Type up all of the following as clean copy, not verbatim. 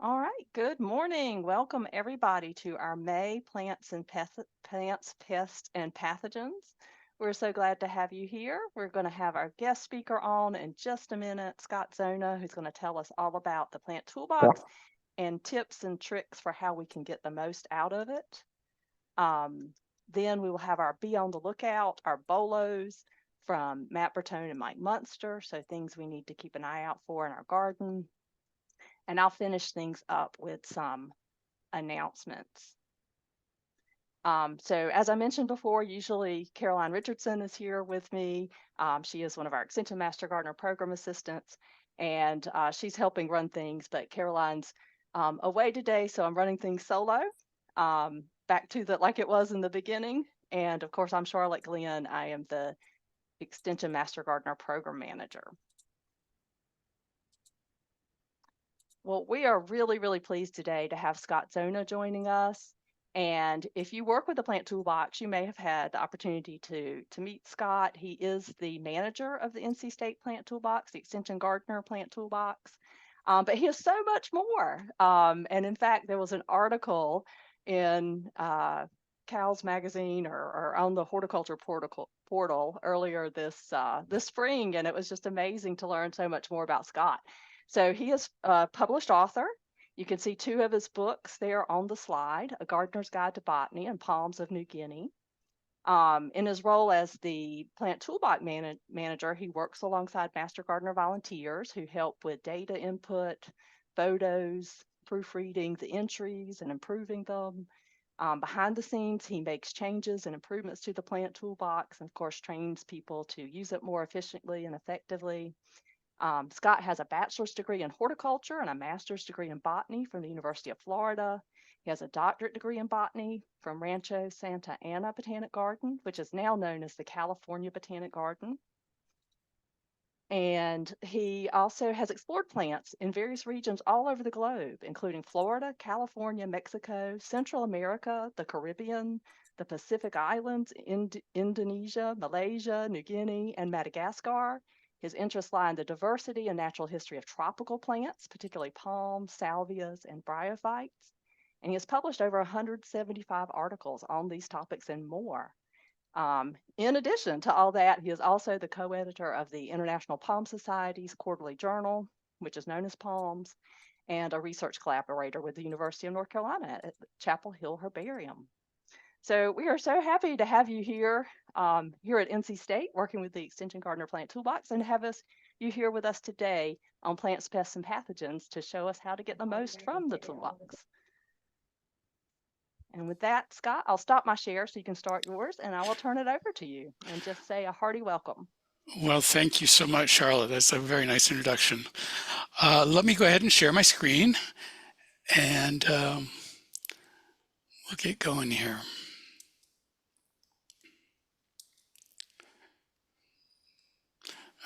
All right, good morning. Welcome everybody to our May Plants, Pests, and Pathogens. We're so glad to have you here. We're going to have our guest speaker on in just a minute, Scott Zona, who's going to tell us all about the Plant Toolbox and tips and tricks for how we can get the most out of it. Um, then we will have our Be on the Lookout, our BOLOs from Matt Bertone and Mike Munster, so things we need to keep an eye out for in our garden. And I'll finish things up with some announcements. So as I mentioned before, usually Caroline Richardson is here with me. She is one of our Extension Master Gardener program assistants, and she's helping run things, but Caroline's away today, so I'm running things solo, back to like it was in the beginning. And of course, I'm Charlotte Glen. I am the Extension Master Gardener program manager. Well, we are really, really pleased today to have Scott Zona joining us. And if you work with the Plant Toolbox, you may have had the opportunity to meet Scott. He is the manager of the NC State Plant Toolbox, the Extension Gardener Plant Toolbox. But he is so much more. And in fact, there was an article in Cows Magazine or on the horticulture portal earlier this spring, and it was just amazing to learn so much more about Scott. So he is a published author. You can see two of his books there on the slide, A Gardener's Guide to Botany and Palms of New Guinea. In his role as the Plant Toolbox manager, he works alongside Master Gardener volunteers who help with data input, photos, proofreading the entries and improving them. Behind the scenes, he makes changes and improvements to the Plant Toolbox and, of course, trains people to use it more efficiently and effectively. Scott has a bachelor's degree in horticulture and a master's degree in botany from the University of Florida. He has a doctorate degree in botany from Rancho Santa Ana Botanic Garden, which is now known as the California Botanic Garden. And he also has explored plants in various regions all over the globe, including Florida, California, Mexico, Central America, the Caribbean, the Pacific Islands, Indonesia, Malaysia, New Guinea, and Madagascar. His interests lie in the diversity and natural history of tropical plants, particularly palms, salvias, and bryophytes. And he has published over 175 articles on these topics and more. In addition to all that, he is also the co-editor of the International Palm Society's quarterly journal, which is known as Palms, and a research collaborator with the University of North Carolina at Chapel Hill Herbarium. So we are so happy to have you here at NC State, working with the Extension Gardener Plant Toolbox, and have you here with us today on Plants, Pests, and Pathogens to show us how to get the most from the toolbox. And with that, Scott, I'll stop my share so you can start yours, and I will turn it over to you and just say a hearty welcome. Well, thank you so much, Charlotte. That's a very nice introduction. Let me go ahead and share my screen, and we'll get going here.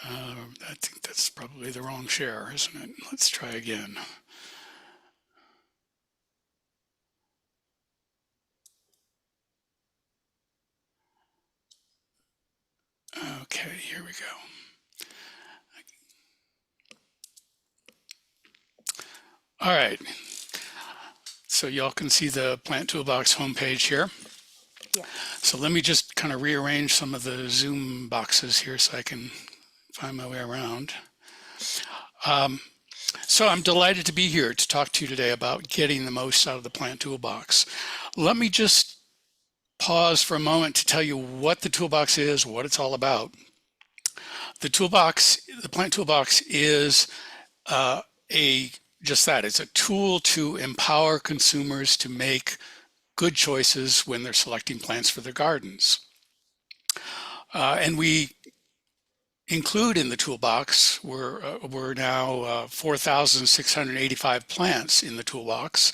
I think that's probably the wrong share, isn't it? Let's try again. Okay, here we go. All right. So y'all can see the Plant Toolbox homepage here. Yeah. So let me just kind of rearrange some of the Zoom boxes here so I can find my way around. So I'm delighted to be here to talk to you today about getting the most out of the Plant Toolbox. Let me just pause for a moment to tell you what the toolbox is, what it's all about. The Plant Toolbox is just that. It's a tool to empower consumers to make good choices when they're selecting plants for their gardens. And we include in the toolbox, we're now 4,685 plants in the toolbox.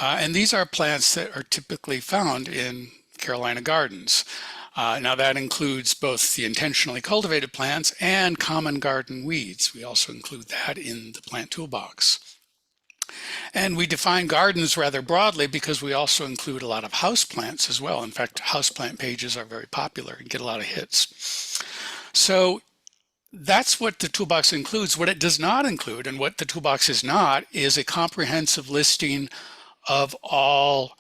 And these are plants that are typically found in Carolina gardens. Now that includes both the intentionally cultivated plants and common garden weeds. We also include that in the Plant Toolbox. And we define gardens rather broadly because we also include a lot of houseplants as well. In fact, houseplant pages are very popular and get a lot of hits. So that's what the toolbox includes. What it does not include, and what the toolbox is not, is a comprehensive listing of all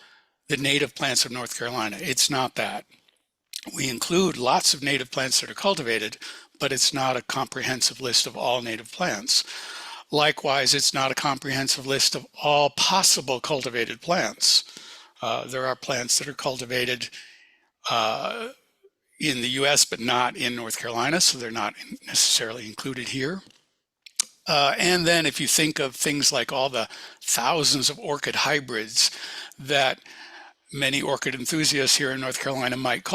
the native plants of North Carolina. It's not that. We include lots of native plants that are cultivated, but it's not a comprehensive list of all native plants. Likewise, it's not a comprehensive list of all possible cultivated plants. There are plants that are cultivated in the US, but not in North Carolina, so they're not necessarily included here. And then if you think of things like all the thousands of orchid hybrids that many orchid enthusiasts here in North Carolina might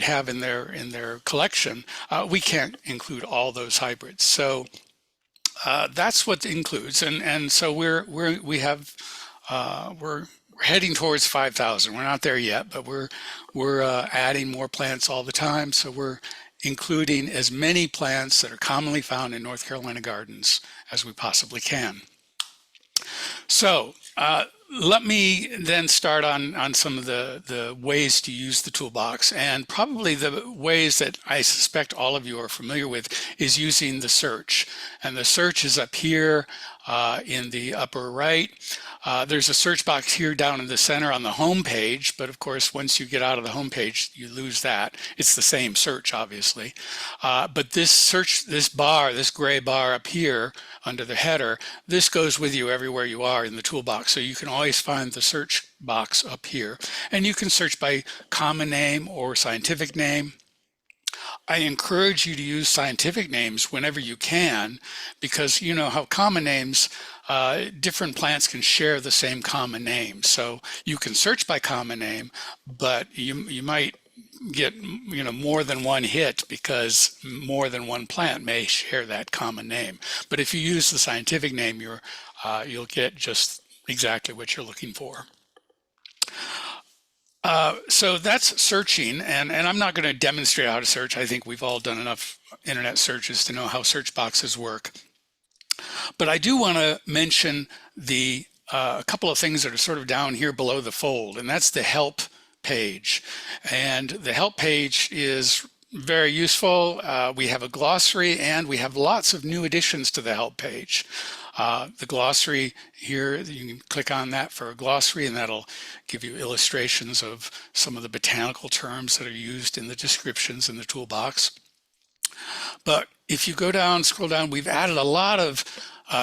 have in their collection, we can't include all those hybrids. So that's what it includes, and so we're heading towards 5,000. We're not there yet, but we're adding more plants all the time. So we're including as many plants that are commonly found in North Carolina gardens as we possibly can. So let me then start on some of the ways to use the toolbox, and probably the ways that I suspect all of you are familiar with is using the search. And the search is up here in the upper right. There's a search box here down in the center on the home page, but of course once you get out of the home page you lose that. It's the same search, obviously, but this search, this gray bar up here under the header, this goes with you everywhere you are in the toolbox, so you can always find the search box up here, and you can search by common name or scientific name. I encourage you to use scientific names whenever you can, because you know how common names, different plants can share the same common name. So you can search by common name, but you might get more than one hit because more than one plant may share that common name. But if you use the scientific name, you'll get just exactly what you're looking for. So that's searching, and I'm not going to demonstrate how to search. I think we've all done enough internet searches to know how search boxes work. But I do want to mention a couple of things that are sort of down here below the fold, and that's the help page. And the help page is very useful. We have a glossary, and we have lots of new additions to the help page. The glossary here, you can click on that for a glossary, and that'll give you illustrations of some of the botanical terms that are used in the descriptions in the toolbox. But if you go down, scroll down, we've added a lot of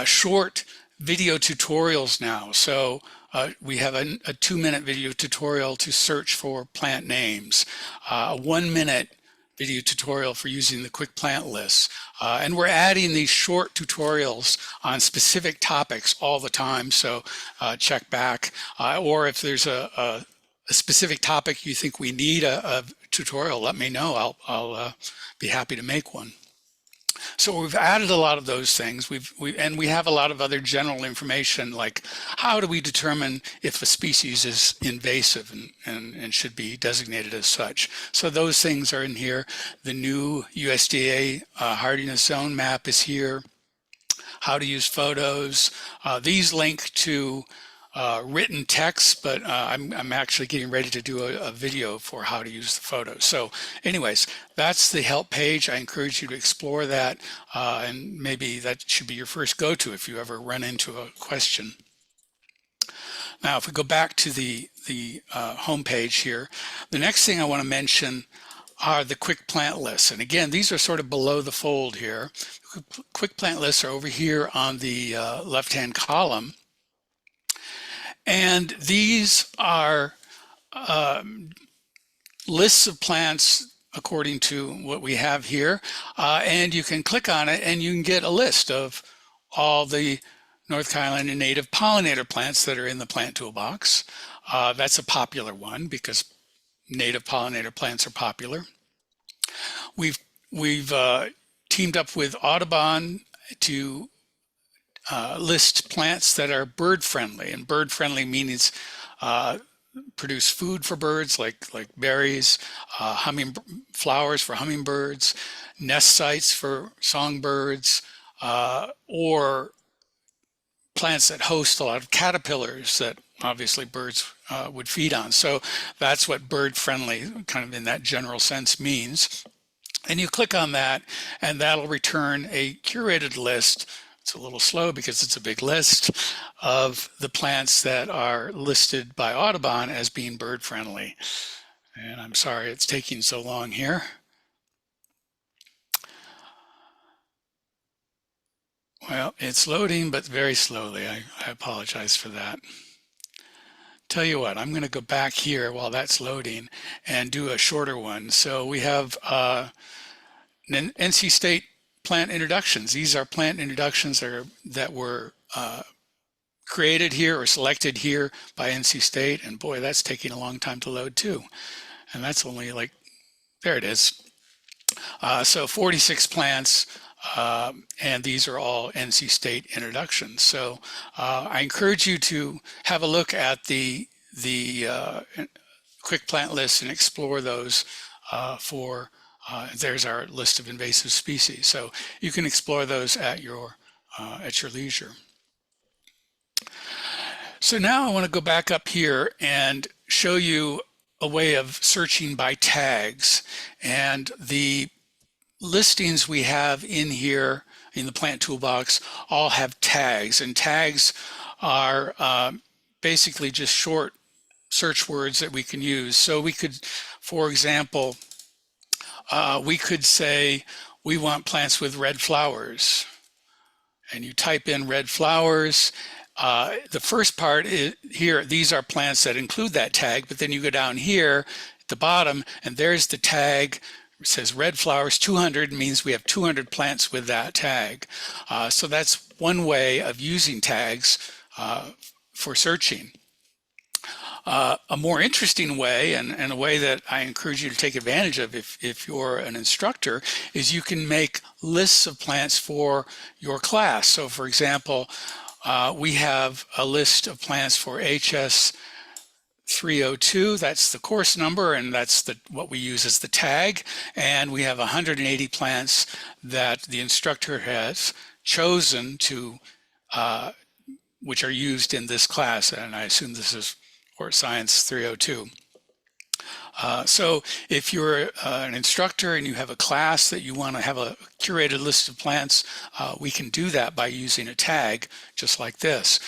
short video tutorials now. So we have a 2-minute video tutorial to search for plant names, a 1-minute video tutorial for using the quick plant lists. And we're adding these short tutorials on specific topics all the time, so check back. Or if there's a specific topic you think we need a tutorial, let me know. I'll be happy to make one. So we've added a lot of those things. And we have a lot of other general information, like how do we determine if a species is invasive and should be designated as such. So those things are in here. The new USDA hardiness zone map is here. How to use photos. These link to written text, but I'm actually getting ready to do a video for how to use the photos. So anyways, that's the help page. I encourage you to explore that, and maybe that should be your first go-to if you ever run into a question. Now, if we go back to the home page here, the next thing I want to mention are the quick plant lists. And again, these are sort of below the fold here. Quick plant lists are over here on the left-hand column. And these are lists of plants according to what we have here. And you can click on it and you can get a list of all the North Carolina native pollinator plants that are in the plant toolbox. That's a popular one because native pollinator plants are popular. We've teamed up with Audubon to list plants that are bird friendly, and bird friendly means produce food for birds like berries, flowers for hummingbirds, nest sites for songbirds, or plants that host a lot of caterpillars that obviously birds would feed on. So that's what bird friendly kind of in that general sense means. And you click on that, and that'll return a curated list. It's a little slow because it's a big list of the plants that are listed by Audubon as being bird friendly. And I'm sorry it's taking so long here. Well, it's loading, but very slowly. I apologize for that. Tell you what, I'm going to go back here while that's loading and do a shorter one. So we have NC State plant introductions. These are plant introductions that were created here or selected here by NC State. And boy, that's taking a long time to load too. And that's only like, there it is. So 46 plants, and these are all NC State introductions. So I encourage you to have a look at the quick plant list and explore those there's our list of invasive species. So you can explore those at your leisure. So now I want to go back up here and show you a way of searching by tags. And the listings we have in here in the plant toolbox all have tags, and tags are basically just short search words that we can use. So we could, for example, we could say we want plants with red flowers, and you type in red flowers. The first part is here, these are plants that include that tag, but then you go down here at the bottom and there's the tag. It says red flowers 200 means we have 200 plants with that tag. So that's one way of using tags for searching. A more interesting way, and a way that I encourage you to take advantage of if you're an instructor, is you can make lists of plants for your class. So for example, we have a list of plants for HS 302, that's the course number, and that's what we use as the tag. And we have 180 plants that the instructor has chosen to, which are used in this class. And I assume this is Horse Science 302. So if you're an instructor and you have a class that you want to have a curated list of plants, we can do that by using a tag just like this.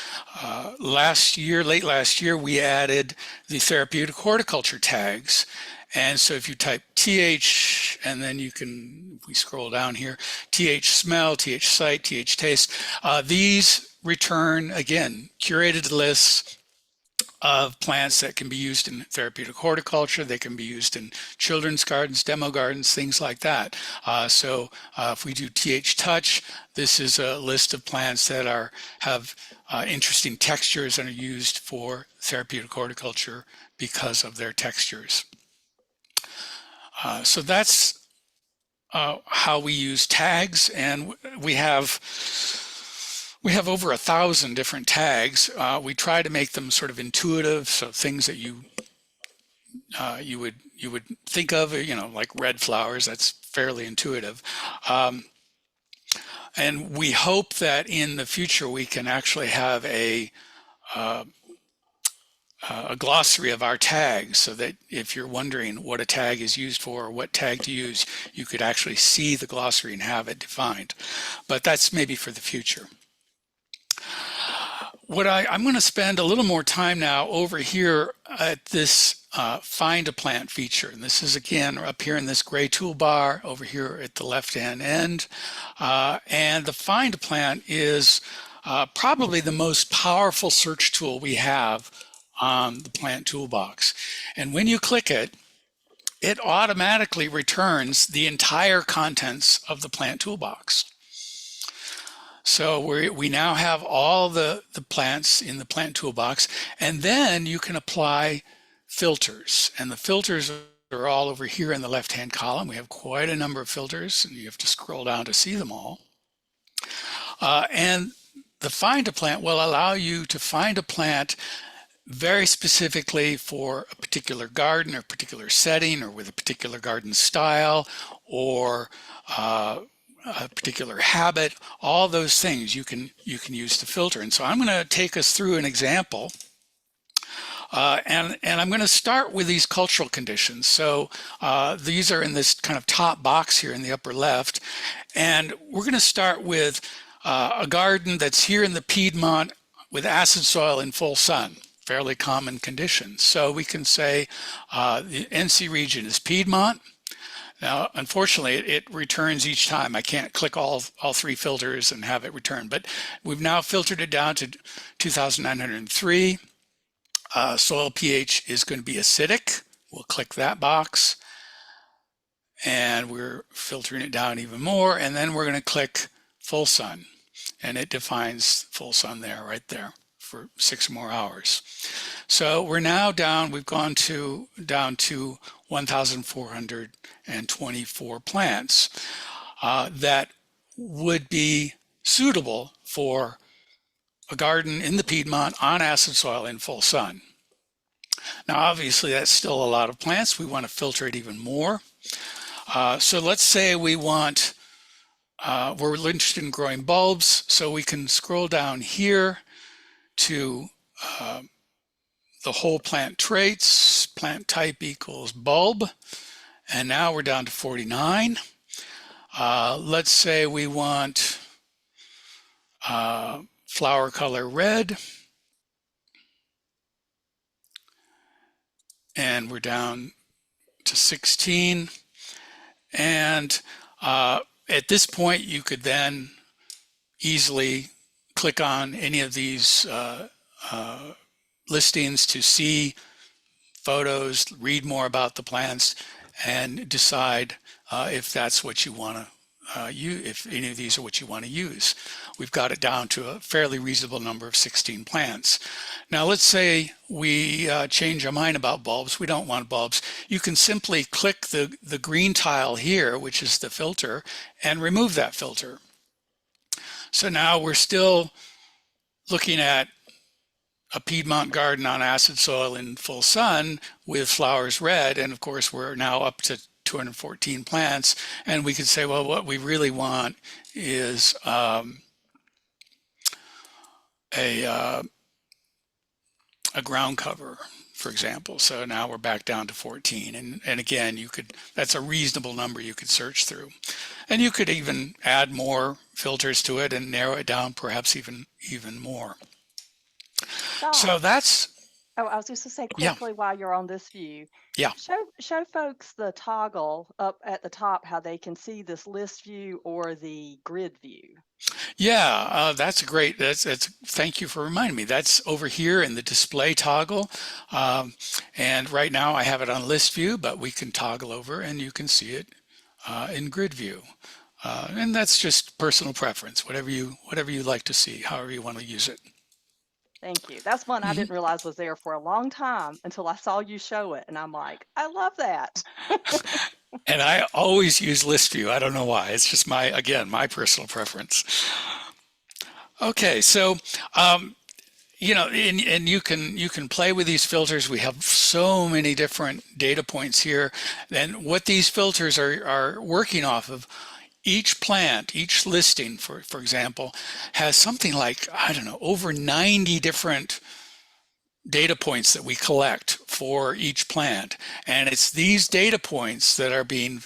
Late last year, we added the therapeutic horticulture tags. And so if you type TH, and then you can, if we scroll down here, TH smell, TH sight, TH taste, these return, again, curated lists of plants that can be used in therapeutic horticulture. They can be used in children's gardens, demo gardens, things like that. So if we do TH touch, this is a list of plants that have interesting textures and are used for therapeutic horticulture because of their textures. So that's how we use tags, and we have over 1,000 different tags. We try to make them sort of intuitive, so things that you would think of, like red flowers. That's fairly intuitive. And we hope that in the future we can actually have a glossary of our tags, so that if you're wondering what a tag is used for or what tag to use, you could actually see the glossary and have it defined. But that's maybe for the future. I'm going to spend a little more time now over here at this Find a Plant feature. And this is, again, up here in this gray toolbar over here at the left-hand end. And the Find a Plant is probably the most powerful search tool we have on the Plant Toolbox. And when you click it, it automatically returns the entire contents of the Plant Toolbox. So we now have all the plants in the Plant Toolbox, and then you can apply filters. And the filters are all over here in the left-hand column. We have quite a number of filters, and you have to scroll down to see them all. And the Find a Plant will allow you to find a plant very specifically for a particular garden or particular setting, or with a particular garden style, or a particular habit. All those things you can use to filter. And so I'm going to take us through an example And I'm going to start with these cultural conditions. So these are in this kind of top box here in the upper left. And we're going to start with a garden that's here in the Piedmont with acid soil in full sun, fairly common conditions. So we can say the NC region is Piedmont. Now, unfortunately, it returns each time. I can't click all three filters and have it return, but we've now filtered it down to 2,903. Soil pH is going to be acidic. We'll click that box, and we're filtering it down even more, and then we're going to click full sun, and it defines full sun there, right there, for 6 more hours. So we're now down, we've gone down to 1,424 plants that would be suitable for a garden in the Piedmont on acid soil in full sun. Now, obviously, that's still a lot of plants. We want to filter it even more. So let's say we want, we're interested in growing bulbs, so we can scroll down here to the whole plant traits, plant type equals bulb, and now we're down to 49. Let's say we want flower color red, and we're down to 16. And at this point, you could then easily click on any of these listings to see photos, read more about the plants, and decide if that's what you want to use, if any of these are what you want to use. We've got it down to a fairly reasonable number of 16 plants. Now let's say we change our mind about bulbs. We don't want bulbs. You can simply click the green tile here, which is the filter, and remove that filter. So now we're still looking at a Piedmont garden on acid soil in full sun with flowers red, and of course we're now up to 214 plants, and we could say, well, what we really want is a ground cover, for example. So now we're back down to 14, and again, you could, that's a reasonable number you could search through, and you could even add more filters to it and narrow it down, perhaps even more. So that's. Oh, I was just to say Yeah. quickly while you're on this view. Yeah. Show folks the toggle up at the top, how they can see this list view or the grid view. Yeah, that's great. That's thank you for reminding me. That's over here in the display toggle. And right now I have it on list view, but we can toggle over and you can see it in grid view. And that's just personal preference, whatever you like to see, however you want to use it. Thank you. That's one I didn't realize was there for a long time until I saw you show it, and I'm like, I love that. And I always use list view. I don't know why. It's just again, my personal preference. Okay, so you know, and you can play with these filters. We have so many different data points here, and what these filters are working off of. Each plant, each listing, for example, has something like, I don't know, over 90 different data points that we collect for each plant. And it's these data points that are being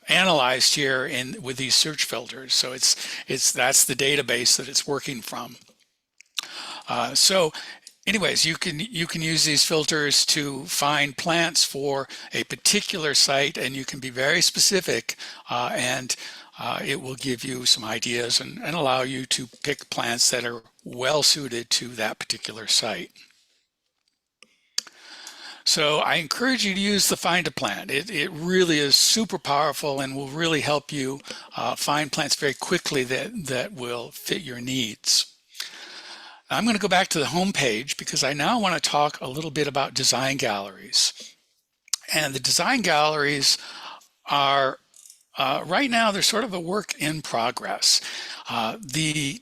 analyzed here with these search filters. So that's the database that it's working from. So anyways, you can use these filters to find plants for a particular site, and you can be very specific, and it will give you some ideas and allow you to pick plants that are well suited to that particular site. So I encourage you to use the Find a Plant. It really is super powerful and will really help you find plants very quickly that will fit your needs. I'm going to go back to the home page because I now want to talk a little bit about design galleries. And the design galleries are, right now, they're sort of a work in progress. The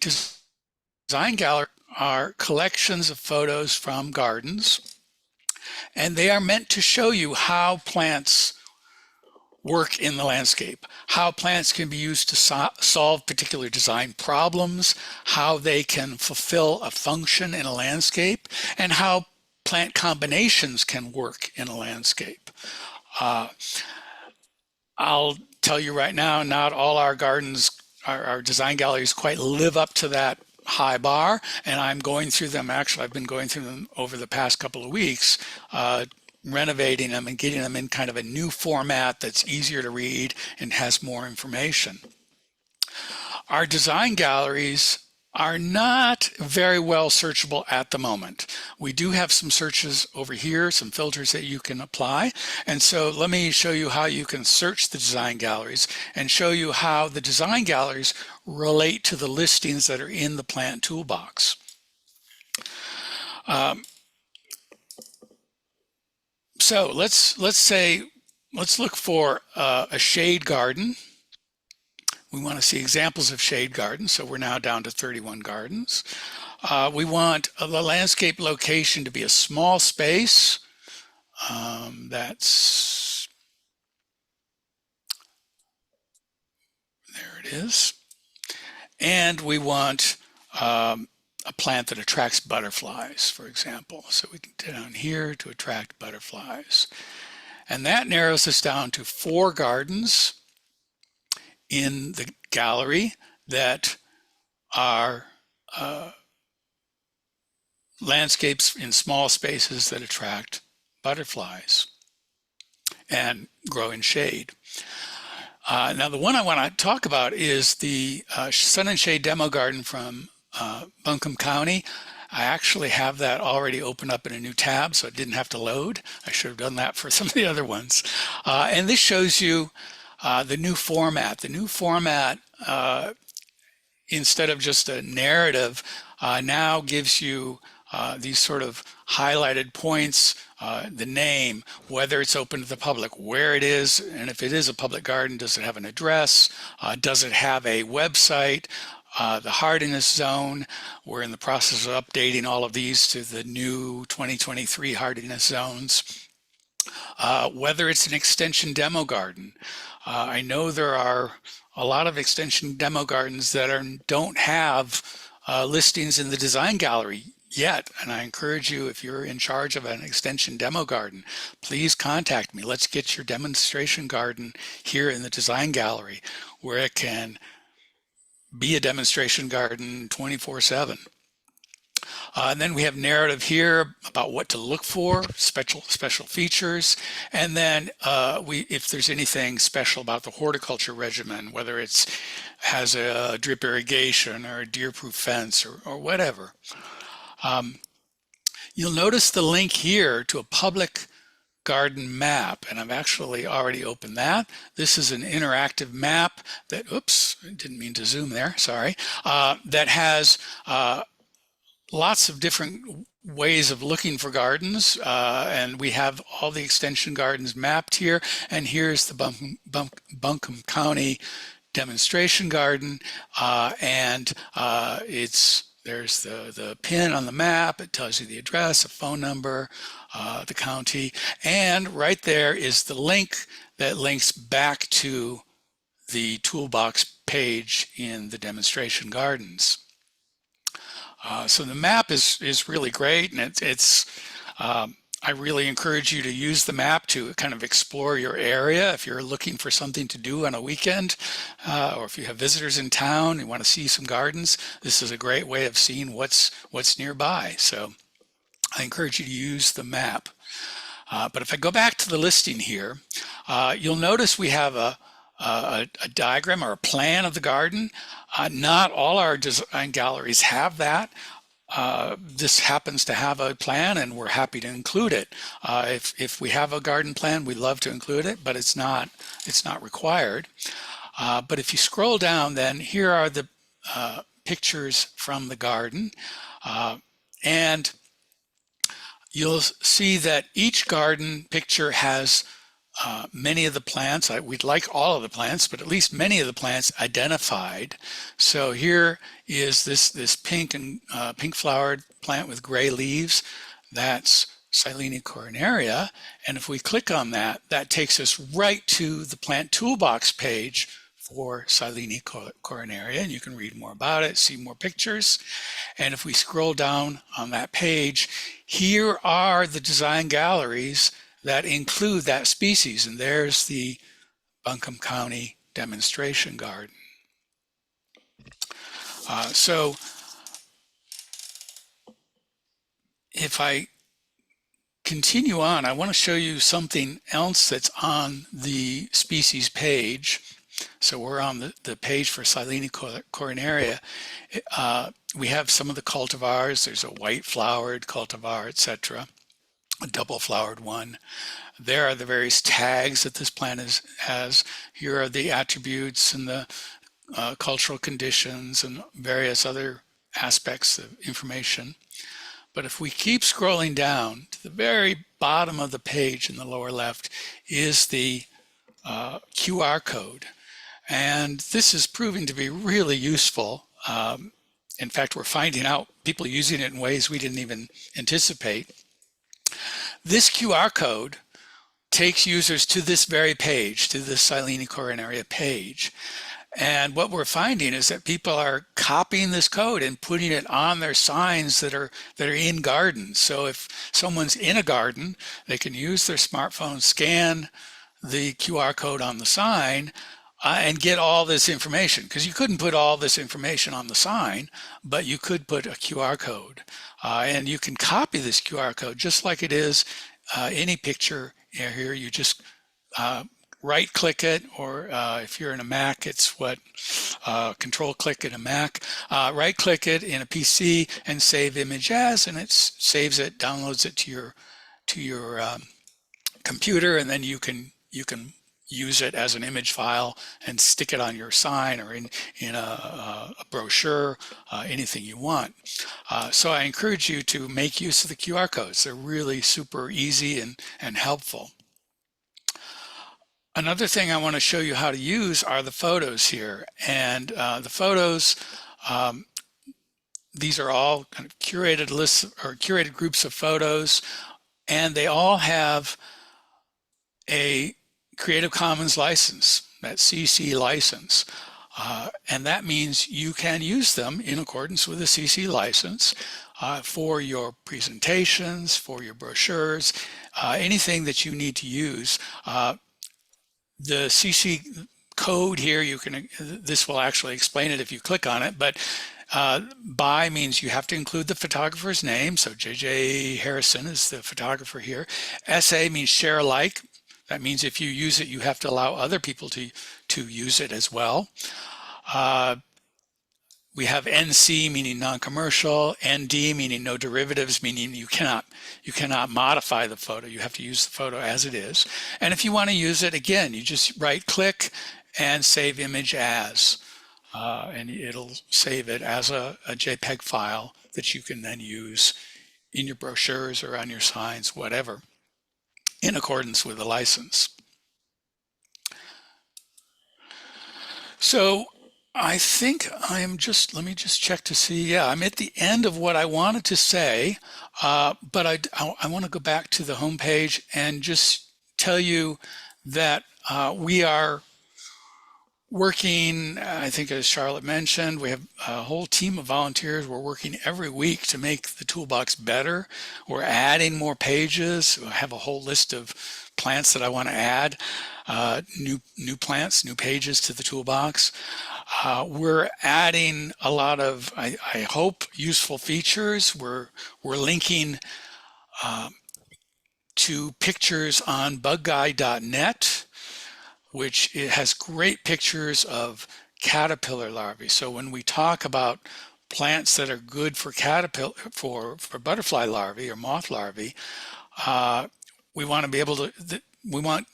design galleries are collections of photos from gardens, and they are meant to show you how plants work in the landscape, how plants can be used to solve particular design problems, how they can fulfill a function in a landscape, and how plant combinations can work in a landscape. I'll tell you right now, not all our gardens, our design galleries quite live up to that high bar, and I'm going through them. Actually, I've been going through them over the past couple of weeks, renovating them and getting them in kind of a new format that's easier to read and has more information. Our design galleries are not very well searchable at the moment. We do have some searches over here, some filters that you can apply. And so let me show you how you can search the design galleries and show you how the design galleries relate to the listings that are in the plant toolbox. So let's look for a shade garden. We want to see examples of shade gardens, so we're now down to 31 gardens. We want the landscape location to be a small space. That's, there it is. And we want a plant that attracts butterflies, for example. So we can go down here to attract butterflies. And that narrows us down to 4 gardens in the gallery that are landscapes in small spaces that attract butterflies and grow in shade. Now the one I want to talk about is the Sun and Shade Demo Garden from Buncombe County. I actually have that already opened up in a new tab, so it didn't have to load. I should have done that for some of the other ones. And this shows you the new format. The new format, instead of just a narrative, now gives you these sort of highlighted points, the name, whether it's open to the public, where it is, and if it is a public garden, does it have an address? Does it have a website? The hardiness zone, we're in the process of updating all of these to the new 2023 hardiness zones. Whether it's an extension demo garden. I know there are a lot of extension demo gardens that don't have listings in the design gallery yet, and I encourage you, if you're in charge of an extension demo garden, please contact me. Let's get your demonstration garden here in the design gallery where it can be a demonstration garden 24/7. And then we have narrative here about what to look for, special features, and then if there's anything special about the horticulture regimen, whether it's has a drip irrigation or a deer-proof fence or whatever. You'll notice the link here to a public garden map, and I've actually already opened that. This is an interactive map that, oops, I didn't mean to zoom there, sorry, that has lots of different ways of looking for gardens, and we have all the extension gardens mapped here, and here's the Buncombe County demonstration garden, and there's the pin on the map. It tells you the address, a phone number, the county, and right there is the link that links back to the toolbox page in the demonstration gardens. So the map is really great, and I really encourage you to use the map to kind of explore your area if you're looking for something to do on a weekend, or if you have visitors in town and want to see some gardens. This is a great way of seeing what's nearby. So I encourage you to use the map. But if I go back to the listing here, you'll notice we have a diagram or a plan of the garden. Not all our design galleries have that. This happens to have a plan, and we're happy to include it. If we have a garden plan, we love to include it, but it's not required. But if you scroll down, then here are the pictures from the garden, and you'll see that each garden picture has many of the plants. We'd like all of the plants, but at least many of the plants identified. So here is this pink and pink flowered plant with gray leaves. That's Silene coronaria. And if we click on that, that takes us right to the Plant Toolbox page for Silene coronaria, and you can read more about it, see more pictures. And if we scroll down on that page, here are the design galleries that include that species. And there's the Buncombe County demonstration garden. So if I continue on, I want to show you something else that's on the species page. So we're on the page for Silene coronaria. We have some of the cultivars. There's a white flowered cultivar, etc., a double flowered one. There are the various tags that this plant has. Here are the attributes and the cultural conditions and various other aspects of information. But if we keep scrolling down to the very bottom of the page in the lower left is the QR code. And this is proving to be really useful. In fact, we're finding out people using it in ways we didn't even anticipate. This QR code takes users to this very page, to the Silene coronaria page. And what we're finding is that people are copying this code and putting it on their signs that are in gardens. So if someone's in a garden, they can use their smartphone, scan the QR code on the sign, and get all this information. Because you couldn't put all this information on the sign, but you could put a QR code. And you can copy this QR code just like it is any picture here. You just right click it, or if you're in a Mac, it's control click in a Mac, right click it in a PC and save image as, and it saves it, downloads it to your computer, and then you can use it as an image file and stick it on your sign or in a brochure, anything you want. So I encourage you to make use of the QR codes. They're really super easy and helpful. Another thing I want to show you how to use are the photos here. And the photos, these are all kind of curated lists or curated groups of photos, and they all have a Creative Commons license, that CC license. And that means you can use them in accordance with the CC license for your presentations, for your brochures, anything that you need to use. The CC code here, this will actually explain it if you click on it, but by means you have to include the photographer's name. So JJ Harrison is the photographer here. SA means share alike. That means if you use it, you have to allow other people to use it as well. We have NC meaning non-commercial, ND meaning no derivatives, meaning you cannot modify the photo. You have to use the photo as it is. And if you want to use it, again, you just right click and save image as, and it'll save it as a JPEG file that you can then use in your brochures or on your signs, whatever, in accordance with the license. So I think let me just check to see. Yeah, I'm at the end of what I wanted to say, but I want to go back to the home page and just tell you that we are working, I think as Charlotte mentioned, we have a whole team of volunteers. We're working every week to make the toolbox better. We're adding more pages. I have a whole list of plants that I want to add, new plants, new pages to the toolbox. We're adding a lot of, I hope, useful features. We're linking to pictures on bugguide.net, which it has great pictures of caterpillar larvae. So when we talk about plants that are good for caterpillar, for butterfly larvae or moth larvae, we want to be able to, we want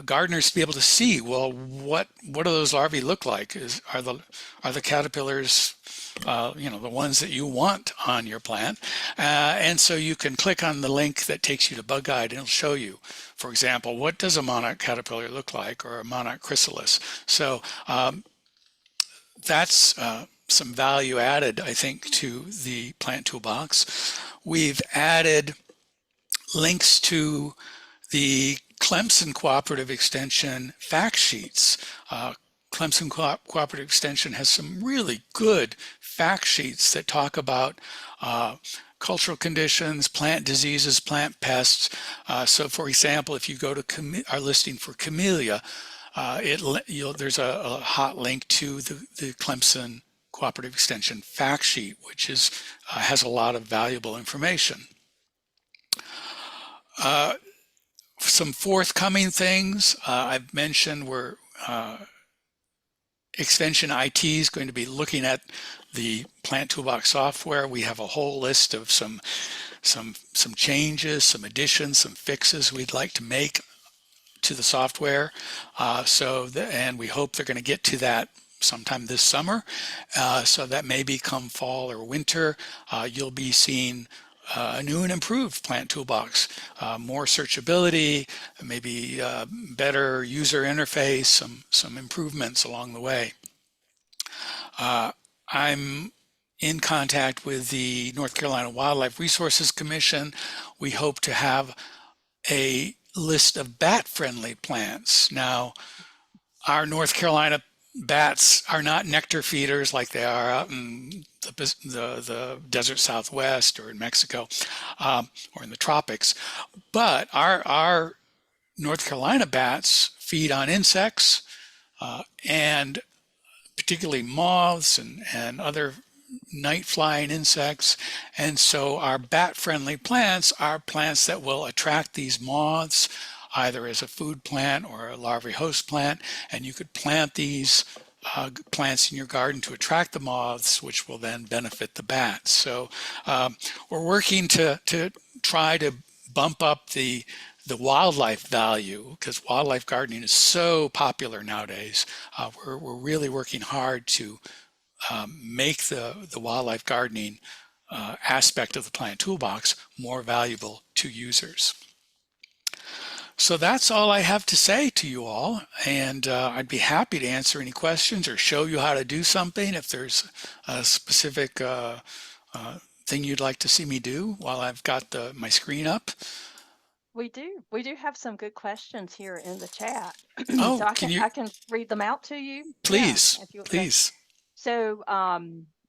gardeners to be able to see, well, what do those larvae look like? Are the caterpillars, the ones that you want on your plant? And so you can click on the link that takes you to Bug Guide, and it'll show you, for example, what does a monarch caterpillar look like, or a monarch chrysalis? So that's some value added, I think, to the plant toolbox. We've added links to the Clemson Cooperative Extension fact sheets. Clemson Cooperative Extension has some really good fact sheets that talk about cultural conditions, plant diseases, plant pests. So for example, if you go to our listing for camellia, there's a hot link to the Clemson Cooperative Extension fact sheet, which has a lot of valuable information. Some forthcoming things I've mentioned were Extension IT is going to be looking at the Plant Toolbox software. We have a whole list of some changes, some additions, some fixes we'd like to make to the software. And we hope they're going to get to that sometime this summer. So that may become fall or winter. You'll be seeing a new and improved Plant Toolbox, more searchability, maybe better user interface, some improvements along the way. I'm in contact with the North Carolina Wildlife Resources Commission. We hope to have a list of bat-friendly plants. Now, our North Carolina bats are not nectar feeders like they are out in the desert Southwest or in Mexico or in the tropics, but our North Carolina bats feed on insects and particularly moths and other night flying insects. And so our bat friendly plants are plants that will attract these moths either as a food plant or a larvae host plant, and you could plant these plants in your garden to attract the moths, which will then benefit the bats. So we're working to try to bump up the wildlife value, because wildlife gardening is so popular nowadays. We're really working hard to make the wildlife gardening aspect of the Plant Toolbox more valuable to users. So that's all I have to say to you all, and I'd be happy to answer any questions or show you how to do something if there's a specific thing you'd like to see me do while I've got my screen up. We do have some good questions here in the chat. Oh, So I can read them out to you. Please, yeah, please. So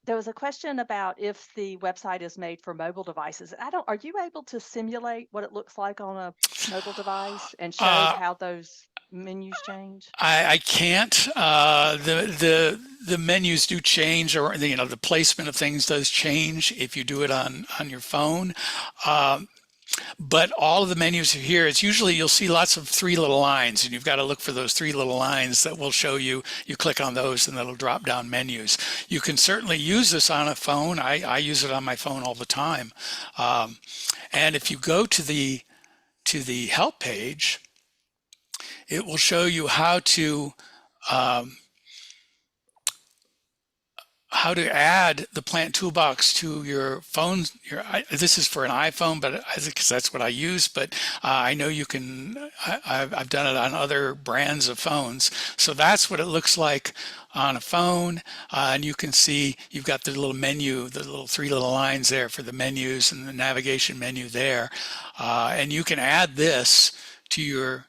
there was a question about if the website is made for mobile devices. Are you able to simulate what it looks like on a mobile device and show how those menus change? I can't. The menus do change, or the placement of things does change if you do it on your phone. But all of the menus are here. It's usually, you'll see lots of 3 little lines, and you've got to look for those 3 little lines that will show you. You click on those and that'll drop down menus. You can certainly use this on a phone. I use it on my phone all the time. And if you go to the help page, it will show you how to add the Plant Toolbox to your phone. This is for an iPhone, but because that's what I use. But I know you can. I've done it on other brands of phones. So that's what it looks like on a phone, and you can see you've got the little menu, the little 3 little lines there for the menus and the navigation menu there, and you can add this to your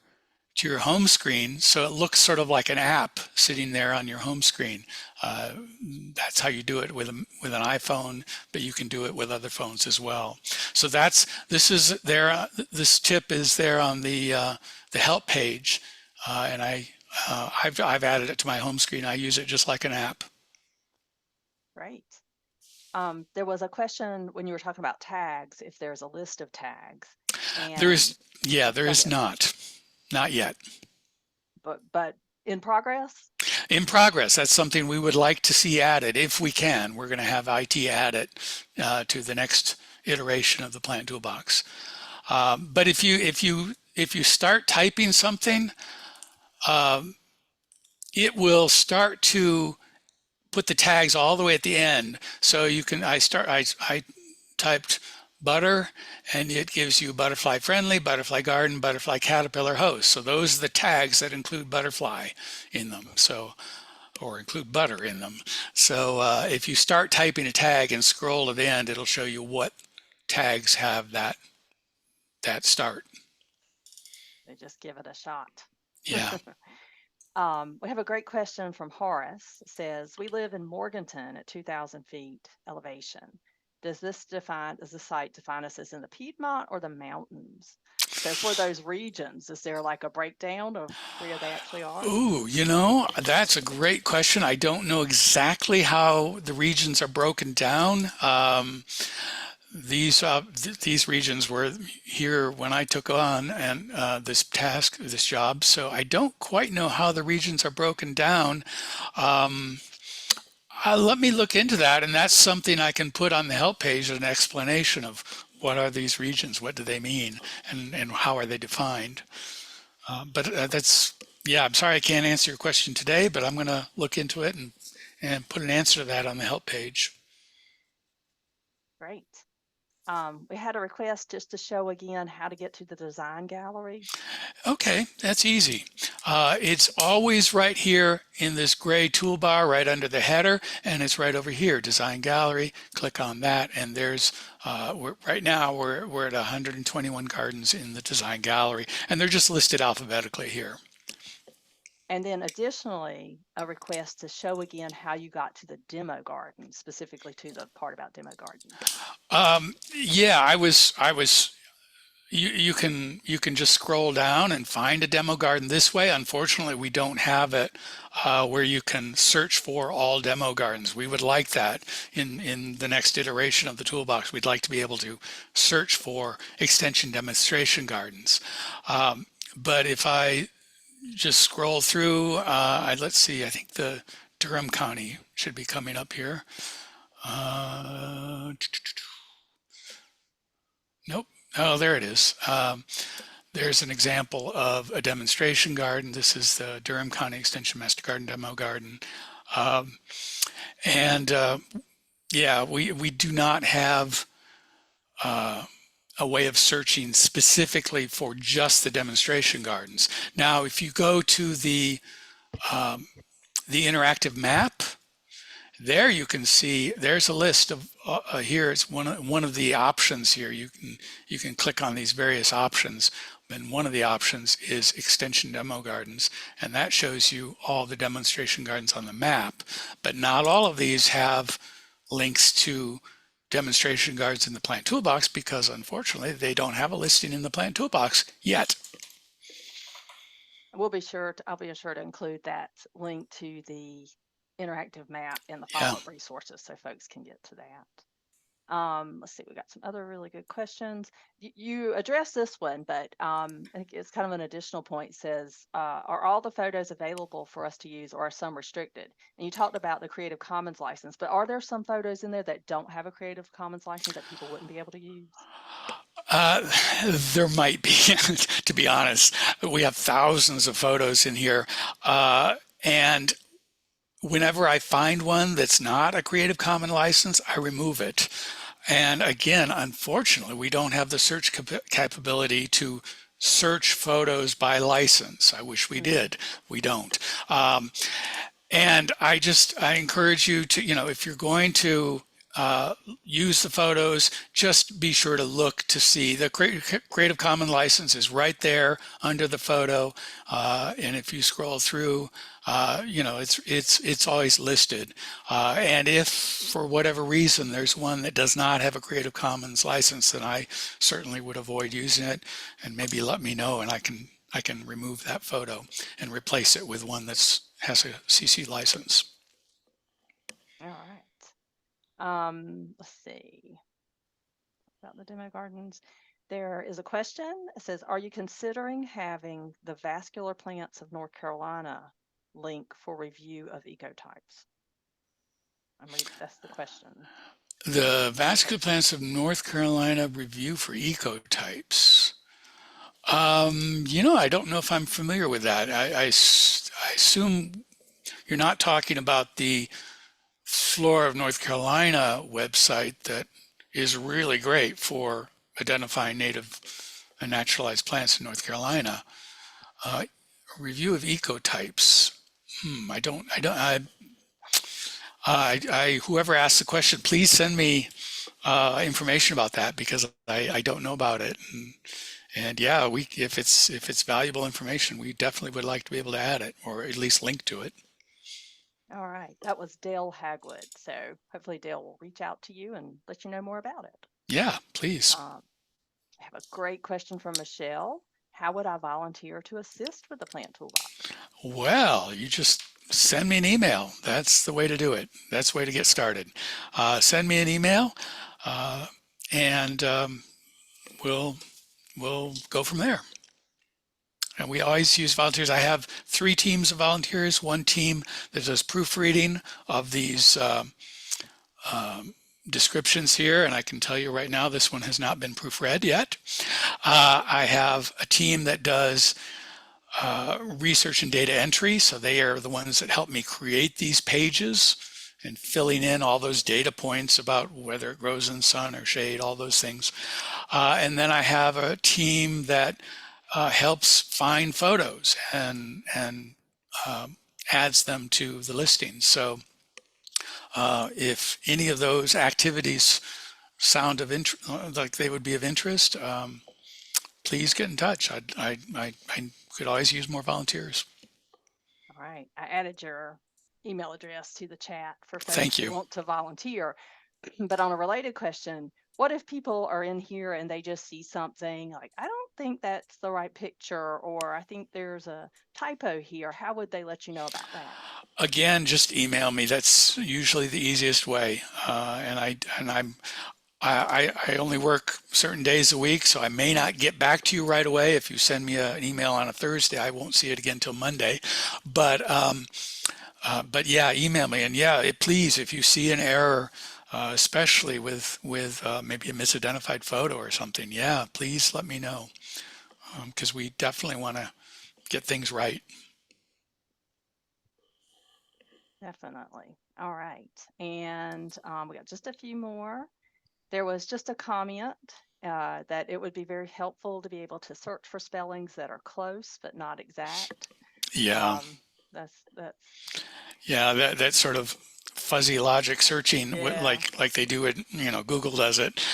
home screen, so it looks sort of like an app sitting there on your home screen. That's how you do it with an iPhone, but you can do it with other phones as well. So this tip is there on the help page, and I've added it to my home screen. I use it just like an app. Great. There was a question when you were talking about tags, if there's a list of tags. There is not. Not yet. But in progress? In progress. That's something we would like to see added if we can. We're going to have IT add it to the next iteration of the Plant Toolbox. But if you start typing something, it will start to put the tags all the way at the end. So you can. I typed butter, and it gives you butterfly friendly, butterfly garden, butterfly caterpillar host. So those are the tags that include butterfly in them, or include butter in them. So if you start typing a tag and scroll to the end, it'll show you what tags have that that start. They just give it a shot. Yeah. We have a great question from Horace. It says, we live in Morganton at 2,000 feet elevation. Does the site define us as in the Piedmont or the mountains? So for those regions, is there like a breakdown of where they actually are? Ooh, that's a great question. I don't know exactly how the regions are broken down. These regions were here when I took on this job, so I don't quite know how the regions are broken down. Let me look into that, and that's something I can put on the help page, an explanation of what are these regions, what do they mean, and how are they defined. Yeah, I'm sorry I can't answer your question today, but I'm going to look into it and put an answer to that on the help page. Great. We had a request just to show again how to get to the design gallery. Okay, that's easy. It's always right here in this gray toolbar right under the header, and it's right over here, Design Gallery. Click on that, and there's right now we're at 121 gardens in the Design Gallery, and they're just listed alphabetically here. And then additionally, a request to show again how you got to the demo garden, specifically to the part about demo garden. Yeah, I was you can just scroll down and find a demo garden this way. Unfortunately, we don't have it where you can search for all demo gardens. We would like that in the next iteration of the toolbox. We'd like to be able to search for extension demonstration gardens. But if I just scroll through, let's see, I think the Durham County should be coming up here. Nope. Oh, there it is. There's an example of a demonstration garden. This is the Durham County Extension Master Garden demo garden. Yeah, we do not have a way of searching specifically for just the demonstration gardens. Now, if you go to the interactive map, there you can see there's a list of here it's one of the options here. You can click on these various options, and one of the options is extension demo gardens, and that shows you all the demonstration gardens on the map. But not all of these have links to demonstration gardens in the plant toolbox because unfortunately they don't have a listing in the plant toolbox yet. I'll be sure to include that link to the interactive map in the follow-up resources so folks can get to that. Let's see, we got some other really good questions. You addressed this one, but I think it's kind of an additional point. It says, are all the photos available for us to use or are some restricted? And you talked about the Creative Commons license, but are there some photos in there that don't have a Creative Commons license that people wouldn't be able to use? There might be, to be honest. We have thousands of photos in here, and whenever I find one that's not a Creative Commons license, I remove it. And again, unfortunately, we don't have the search capability to search photos by license. I wish we did. We don't. And I encourage you to, if you're going to use the photos, just be sure to look to see the Creative Commons license is right there under the photo, and if you scroll through, it's always listed. And if for whatever reason there's one that does not have a Creative Commons license, then I certainly would avoid using it, and maybe let me know, and I can remove that photo and replace it with one that has a CC license. All right. Let's see about the demo gardens. There is a question. It says, are you considering having the vascular plants of North Carolina link for review of ecotypes? That's the question. The vascular plants of North Carolina review for ecotypes. I don't know if I'm familiar with that. I assume you're not talking about the Flora of North Carolina website that is really great for identifying native and naturalized plants in North Carolina. Review of ecotypes. Whoever asked the question, please send me information about that because I don't know about it. And yeah, if it's valuable information, we definitely would like to be able to add it or at least link to it. All right, that was Dale Hagwood. So hopefully Dale will reach out to you and let you know more about it. Yeah, please. I have a great question from Michelle. How would I volunteer to assist with the plant toolbox? Well, you just send me an email. That's the way to do it. That's the way to get started. Send me an email, and we'll go from there. And we always use volunteers. I have 3 teams of volunteers. One team that does proofreading of these descriptions here, and I can tell you right now this one has not been proofread yet. I have a team that does research and data entry, so they are the ones that help me create these pages and filling in all those data points about whether it grows in sun or shade, all those things. And then I have a team that helps find photos and adds them to the listing. So if any of those activities sound of interest, like they would be of interest, please get in touch. I could always use more volunteers. All right, I added your email address to the chat for folks Thank who you. want to volunteer. But on a related question, what if people are in here and they just see something like, I don't think that's the right picture, or I think there's a typo here? How would they let you know about that? Again, just email me. That's usually the easiest way. I only work certain days a week, so I may not get back to you right away. If you send me an email on a Thursday, I won't see it again till Monday. But yeah, email me. And yeah, please, if you see an error, especially with maybe a misidentified photo or something, yeah, please let me know, because we definitely want to get things right. Definitely. All right. And we got just a few more. There was just a comment that it would be very helpful to be able to search for spellings that are close but not exact. Yeah, That's yeah, that sort of fuzzy logic searching, yeah. like they do it, Google does it.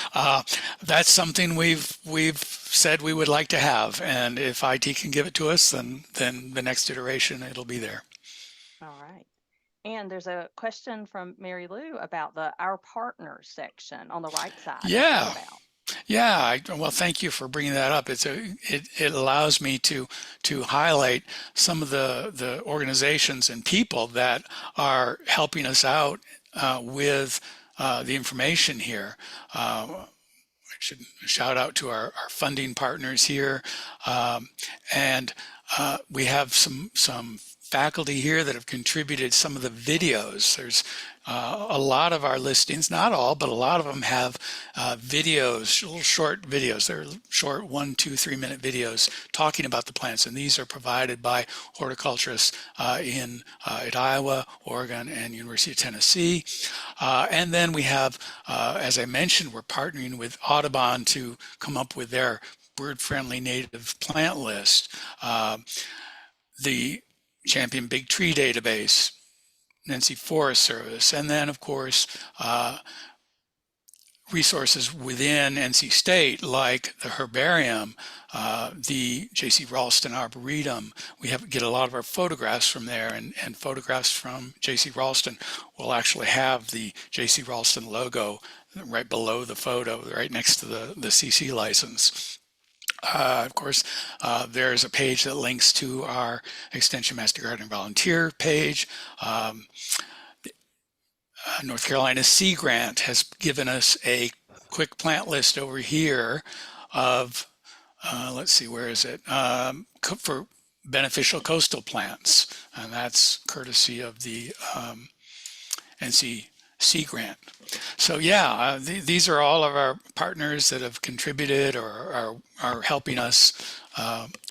That's something we've said we would like to have, and if IT can give it to us, then the next iteration it'll be there. All right. And there's a question from Mary Lou about the Our Partners section on the right side. What's that Yeah. about? Yeah, well, thank you for bringing that up. It allows me to highlight some of the organizations and people that are helping us out with the information here. I should shout out to our funding partners here, and we have some faculty here that have contributed some of the videos. There's a lot of our listings, not all, but a lot of them have videos, little short videos. They're short 1, 2, 3 minute videos talking about the plants, and these are provided by horticulturists at Iowa, Oregon, and University of Tennessee. And then we have, as I mentioned, we're partnering with Audubon to come up with their bird-friendly native plant list. The Champion Big Tree database, NC Forest Service, and then of course resources within NC State like the herbarium, the J.C. Ralston Arboretum. We get a lot of our photographs from there, and photographs from J.C. Ralston will actually have the J.C. Ralston logo right below the photo, right next to the CC license. Of course, there's a page that links to our Extension Master Gardener volunteer page. North Carolina Sea Grant has given us a quick plant list over here of, let's see, where is it? For beneficial coastal plants, and that's courtesy of the NC Sea Grant. So yeah, these are all of our partners that have contributed or are helping us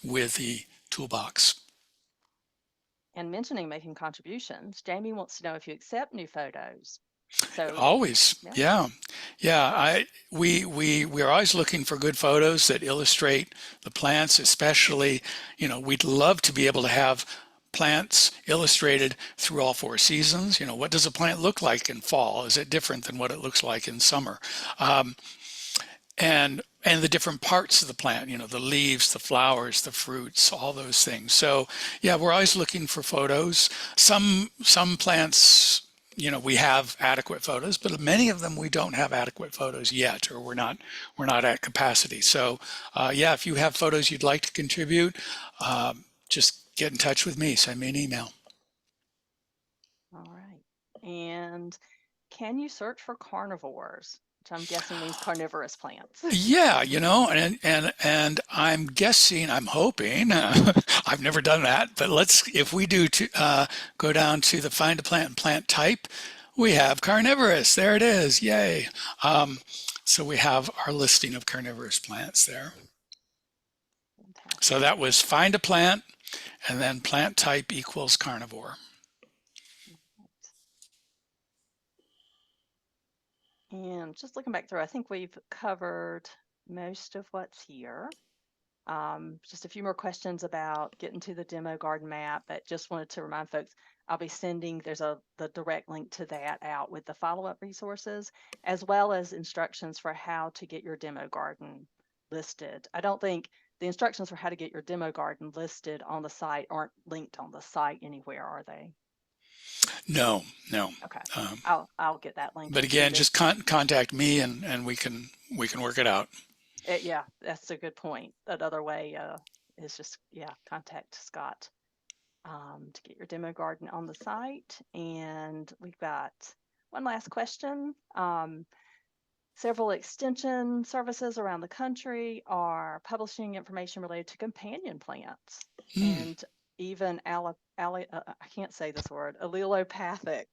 with the toolbox. And mentioning making contributions, Jamie wants to know if you accept new photos. So Always, yeah. We're always looking for good photos that illustrate the plants, especially, we'd love to be able to have plants illustrated through all 4 seasons. What does a plant look like in fall? Is it different than what it looks like in summer? And and the different parts of the plant, you know, the leaves, the flowers, the fruits, all those things. So yeah, we're always looking for photos. Some plants, you know, we have adequate photos, but many of them we don't have adequate photos yet, or we're not at capacity. So yeah, if you have photos you'd like to contribute, just get in touch with me, send me an email. All right. And can you search for carnivores, which I'm guessing means carnivorous plants? Yeah, you know, and I'm guessing, I'm hoping, I've never done that, but if we do go down to the find a plant and plant type, we have carnivorous. There it is. Yay. So we have our listing of carnivorous plants there. Fantastic. So that was find a plant and then plant type equals carnivore. And just looking back through, I think we've covered most of what's here. Just a few more questions about getting to the demo garden map, but just wanted to remind folks, I'll be sending, the direct link to that out with the follow-up resources, as well as instructions for how to get your demo garden listed. I don't think the instructions for how to get your demo garden listed on the site aren't linked on the site anywhere, are they? No, no. Okay, I'll get that link But again, included. just contact me and we can work it out. Yeah, that's a good point. Another way is just, yeah, contact Scott to get your demo garden on the site. And we've got one last question. Several extension services around the country are publishing information related to companion plants and even I can't say this word, allelopathic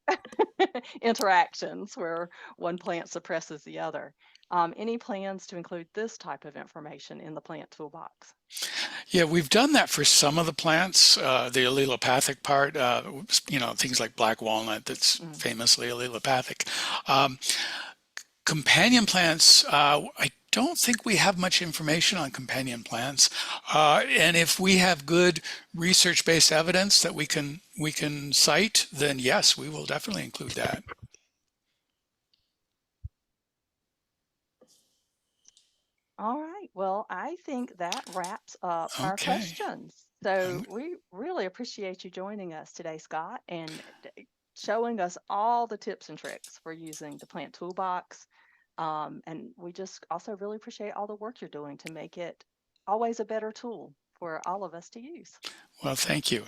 interactions where one plant suppresses the other. Any plans to include this type of information in the plant toolbox? Yeah, we've done that for some of the plants, the allelopathic part, you know, things like black walnut that's famously allelopathic. Companion plants, I don't think we have much information on companion plants. And if we have good research-based evidence that we can cite, then yes, we will definitely include that. All right. Well, I think that wraps up our Okay. questions. So we really appreciate you joining us today, Scott, and showing us all the tips and tricks for using the plant toolbox. And we just also really appreciate all the work you're doing to make it always a better tool for all of us to use. Well, thank you.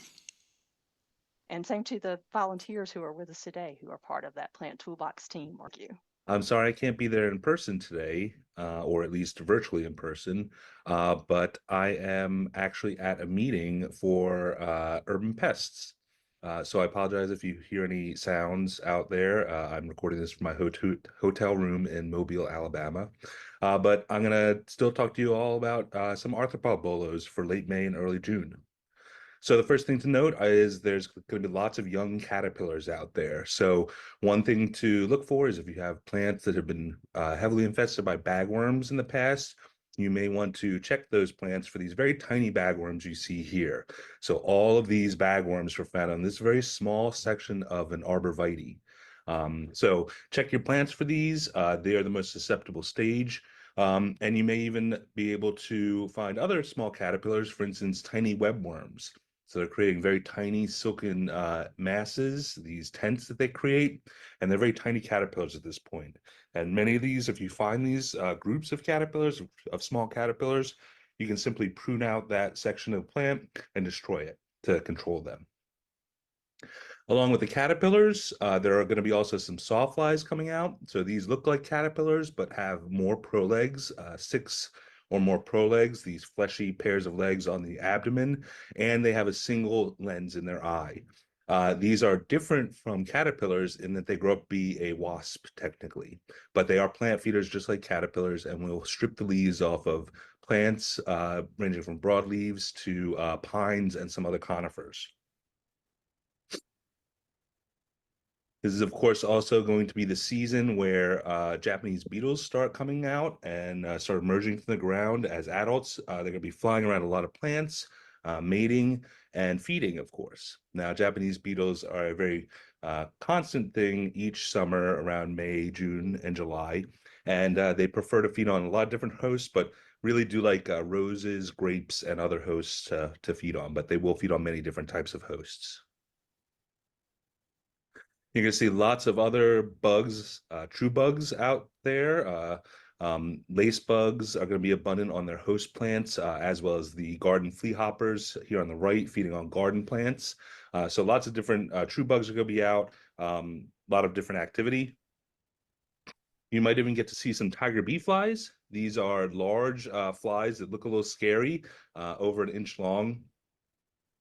And same to the volunteers who are with us today, who are part of that plant toolbox team. Thank you. I'm sorry I can't be there in person today, or at least virtually in person, but I am actually at a meeting for urban pests. So I apologize if you hear any sounds out there. I'm recording this from my hotel room in Mobile, Alabama. But I'm going to still talk to you all about some arthropod bolos for late May and early June. So the first thing to note is there's going to be lots of young caterpillars out there. So one thing to look for is if you have plants that have been heavily infested by bagworms in the past, you may want to check those plants for these very tiny bagworms you see here. So all of these bagworms were found on this very small section of an arborvitae. So check your plants for these. They are the most susceptible stage. And you may even be able to find other small caterpillars, for instance, tiny webworms. So they're creating very tiny silken masses, these tents that they create, and they're very tiny caterpillars at this point. And many of these, if you find these groups of caterpillars, of small caterpillars, you can simply prune out that section of the plant and destroy it to control them. Along with the caterpillars, there are going to be also some sawflies coming out. So these look like caterpillars, but have more prolegs, 6 or more prolegs, these fleshy pairs of legs on the abdomen, and they have a single lens in their eye. These are different from caterpillars in that they grow up to be a wasp, technically, but they are plant feeders just like caterpillars and will strip the leaves off of plants ranging from broadleaves to pines and some other conifers. This is, of course, also going to be the season where Japanese beetles start coming out and start emerging from the ground as adults. They're going to be flying around a lot of plants, mating, and feeding, of course. Now, Japanese beetles are a very constant thing each summer around May, June, and July. And they prefer to feed on a lot of different hosts, but really do like roses, grapes, and other hosts to feed on, but they will feed on many different types of hosts. You can see lots of other bugs, true bugs out there. Lace bugs are going to be abundant on their host plants, as well as the garden flea hoppers here on the right, feeding on garden plants. So lots of different true bugs are going to be out. A lot of different activity. You might even get to see some tiger bee flies. These are large flies that look a little scary, over 1 inch long.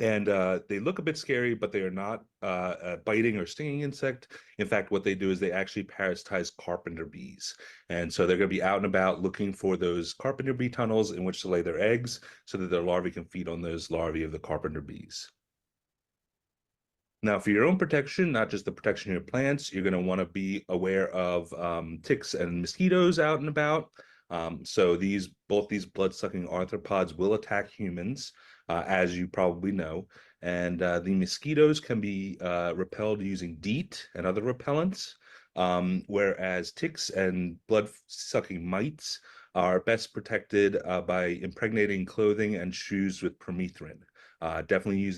And they look a bit scary, but they are not a biting or stinging insect. In fact, what they do is they actually parasitize carpenter bees. And so they're going to be out and about looking for those carpenter bee tunnels in which to lay their eggs so that their larvae can feed on those larvae of the carpenter bees. Now, for your own protection, not just the protection of your plants, you're going to want to be aware of ticks and mosquitoes out and about. So both these blood-sucking arthropods will attack humans, as you probably know. And the mosquitoes can be repelled using DEET and other repellents, whereas ticks and blood-sucking mites are best protected by impregnating clothing and shoes with permethrin. Definitely use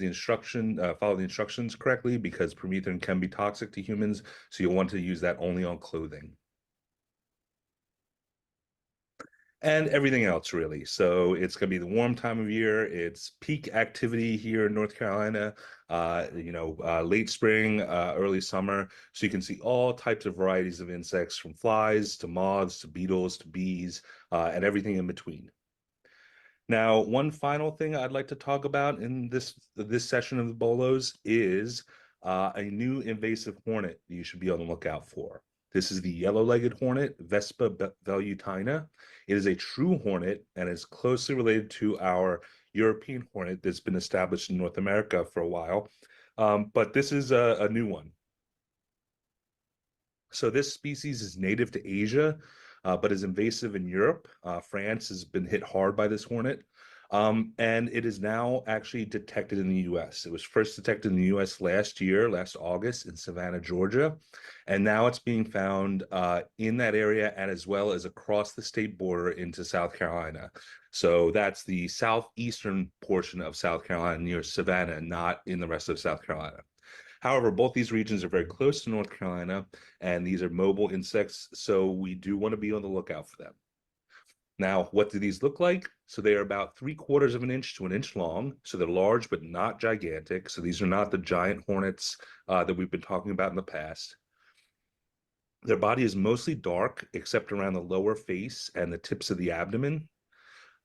follow the instructions correctly, because permethrin can be toxic to humans, so you'll want to use that only on clothing. And everything else, really. So it's going to be the warm time of year. It's peak activity here in North Carolina, late spring, early summer. So you can see all types of varieties of insects, from flies to moths to beetles to bees, and everything in between. Now, one final thing I'd like to talk about in this session of the Bolos is a new invasive hornet you should be on the lookout for. This is the yellow-legged hornet, Vespa velutina. It is a true hornet and is closely related to our European hornet that's been established in North America for a while. But this is a new one. So this species is native to Asia, but is invasive in Europe. France has been hit hard by this hornet. And it is now actually detected in the US. It was first detected in the US last August, in Savannah, Georgia. And now it's being found in that area, and as well as across the state border into South Carolina. So that's the southeastern portion of South Carolina near Savannah, not in the rest of South Carolina. However, both these regions are very close to North Carolina, and these are mobile insects, so we do want to be on the lookout for them. Now, what do these look like? So they are about 3/4 of an inch to 1 inch long. So they're large, but not gigantic. So these are not the giant hornets that we've been talking about in the past. Their body is mostly dark, except around the lower face and the tips of the abdomen.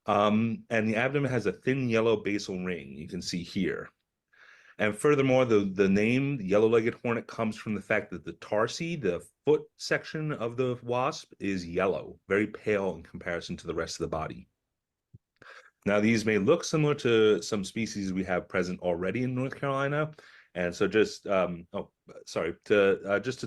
And the abdomen has a thin yellow basal ring, you can see here. And furthermore, the name, the yellow-legged hornet, comes from the fact that the tarsi, the foot section of the wasp, is yellow, very pale in comparison to the rest of the body. Now, these may look similar to some species we have present already in North Carolina. And so just to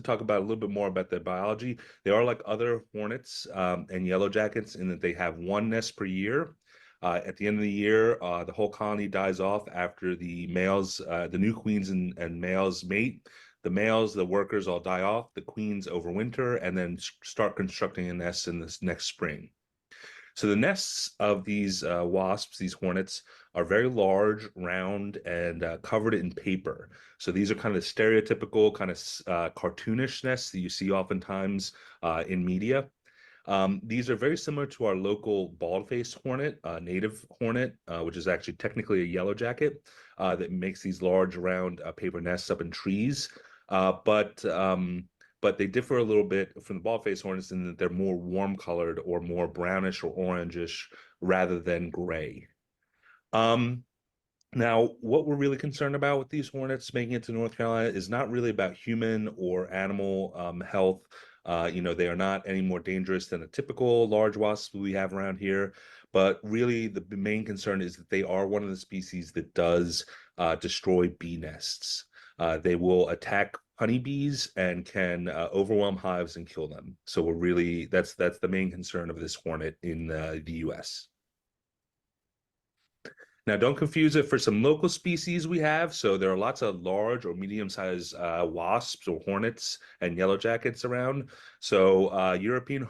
talk about a little bit more about their biology, they are like other hornets and yellow jackets in that they have one nest per year. At the end of the year, the whole colony dies off after the males, the new queens and males mate. The males, the workers, all die off. The queens overwinter and then start constructing a nest in this next spring. So the nests of these wasps, these hornets, are very large, round, and covered in paper. So these are kind of stereotypical, kind of cartoonish nests that you see oftentimes in media. These are very similar to our local bald-faced hornet, native hornet, which is actually technically a yellow jacket that makes these large, round paper nests up in trees. But they differ a little bit from the bald-faced hornets in that they're more warm-colored or more brownish or orangish rather than gray. Now, what we're really concerned about with these hornets making it to North Carolina is not really about human or animal health. They are not any more dangerous than a typical large wasp we have around here. But really, the main concern is that they are one of the species that does destroy bee nests. They will attack honeybees and can overwhelm hives and kill them. So that's the main concern of this hornet in the US. Now, don't confuse it for some local species we have. So there are lots of large or medium-sized wasps or hornets and yellow jackets around. So the European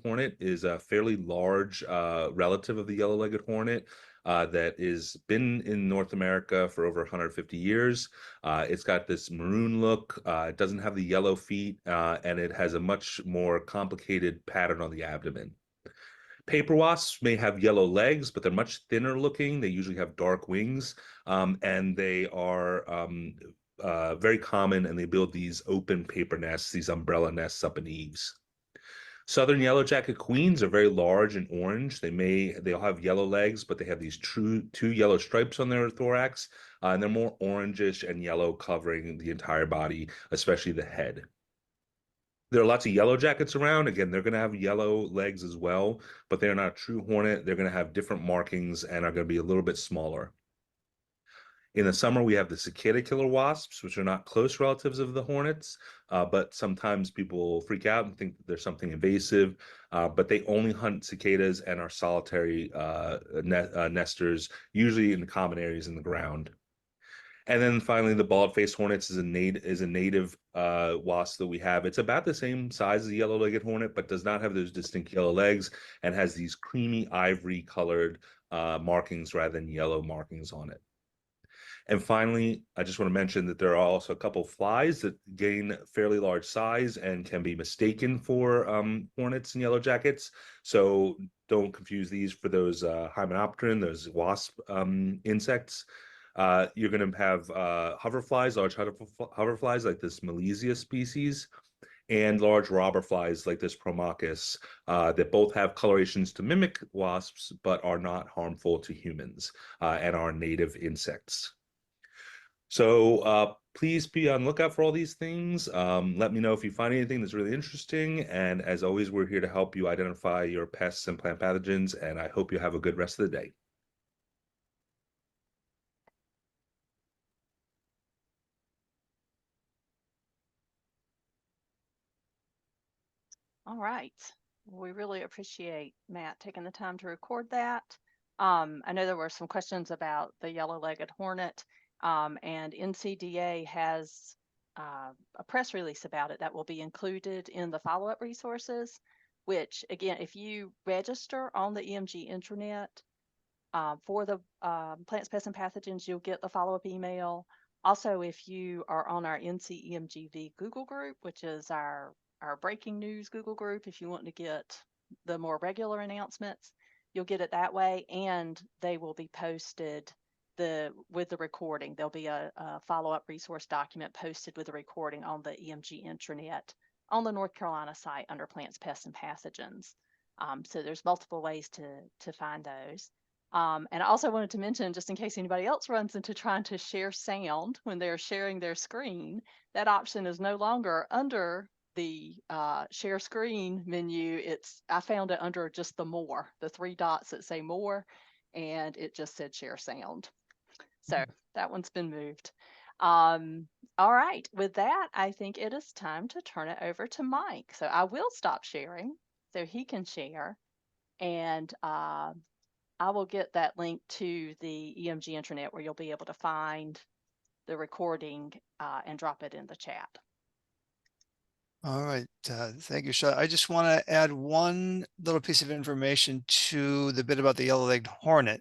hornet is a fairly large relative of the yellow-legged hornet that is been in North America for over 150 years. It's got this maroon look. It doesn't have the yellow feet, and it has a much more complicated pattern on the abdomen. Paper wasps may have yellow legs, but they're much thinner looking. They usually have dark wings, and they are very common, and they build these open paper nests, these umbrella nests up in eaves. Southern yellow jacket queens are very large and orange. They'll have yellow legs, but they have these two yellow stripes on their thorax, and they're more orangish and yellow covering the entire body, especially the head. There are lots of yellow jackets around. Again, they're going to have yellow legs as well, but they're not a true hornet. They're going to have different markings and are going to be a little bit smaller. In the summer, we have the cicada killer wasps, which are not close relatives of the hornets, but sometimes people freak out and think that there's something invasive, but they only hunt cicadas and are solitary nesters, usually in common areas in the ground. And then finally, the bald-faced hornets is a native wasp that we have. It's about the same size as the yellow-legged hornet, but does not have those distinct yellow legs and has these creamy ivory-colored markings rather than yellow markings on it. And finally, I just want to mention that there are also a couple flies that gain fairly large size and can be mistaken for hornets and yellow jackets. So don't confuse these for those hymenopteran, those wasp insects. You're going to have hoverflies, large hoverflies like this Melesia species, and large robber flies like this Promachus that both have colorations to mimic wasps, but are not harmful to humans and are native insects. So please be on lookout for all these things. Let me know if you find anything that's really interesting. And as always, we're here to help you identify your pests and plant pathogens. And I hope you have a good rest of the day. All right. We really appreciate Matt taking the time to record that. I know there were some questions about the yellow-legged hornet, and NCDA has a press release about it that will be included in the follow-up resources, which, again, if you register on the EMG intranet for the plants, pests, and pathogens, you'll get the follow-up email. Also, if you are on our NCEMGV Google group, which is our breaking news Google group, if you want to get the more regular announcements, you'll get it that way, and they will be posted with the recording. There'll be a follow-up resource document posted with the recording on the EMG intranet on the North Carolina site under plants, pests, and pathogens. So there's multiple ways to find those. And I also wanted to mention, just in case anybody else runs into trying to share sound when they're sharing their screen, that option is no longer under the share screen menu. I found it under just the 3 dots that say more, and it just said share sound. So that one's been moved. All right, with that, I think it is time to turn it over to Mike. So I will stop sharing so he can share, and I will get that link to the EMG intranet where you'll be able to find the recording and drop it in the chat. All right, thank you, Shaw. I just want to add one little piece of information to the bit about the yellow-legged hornet.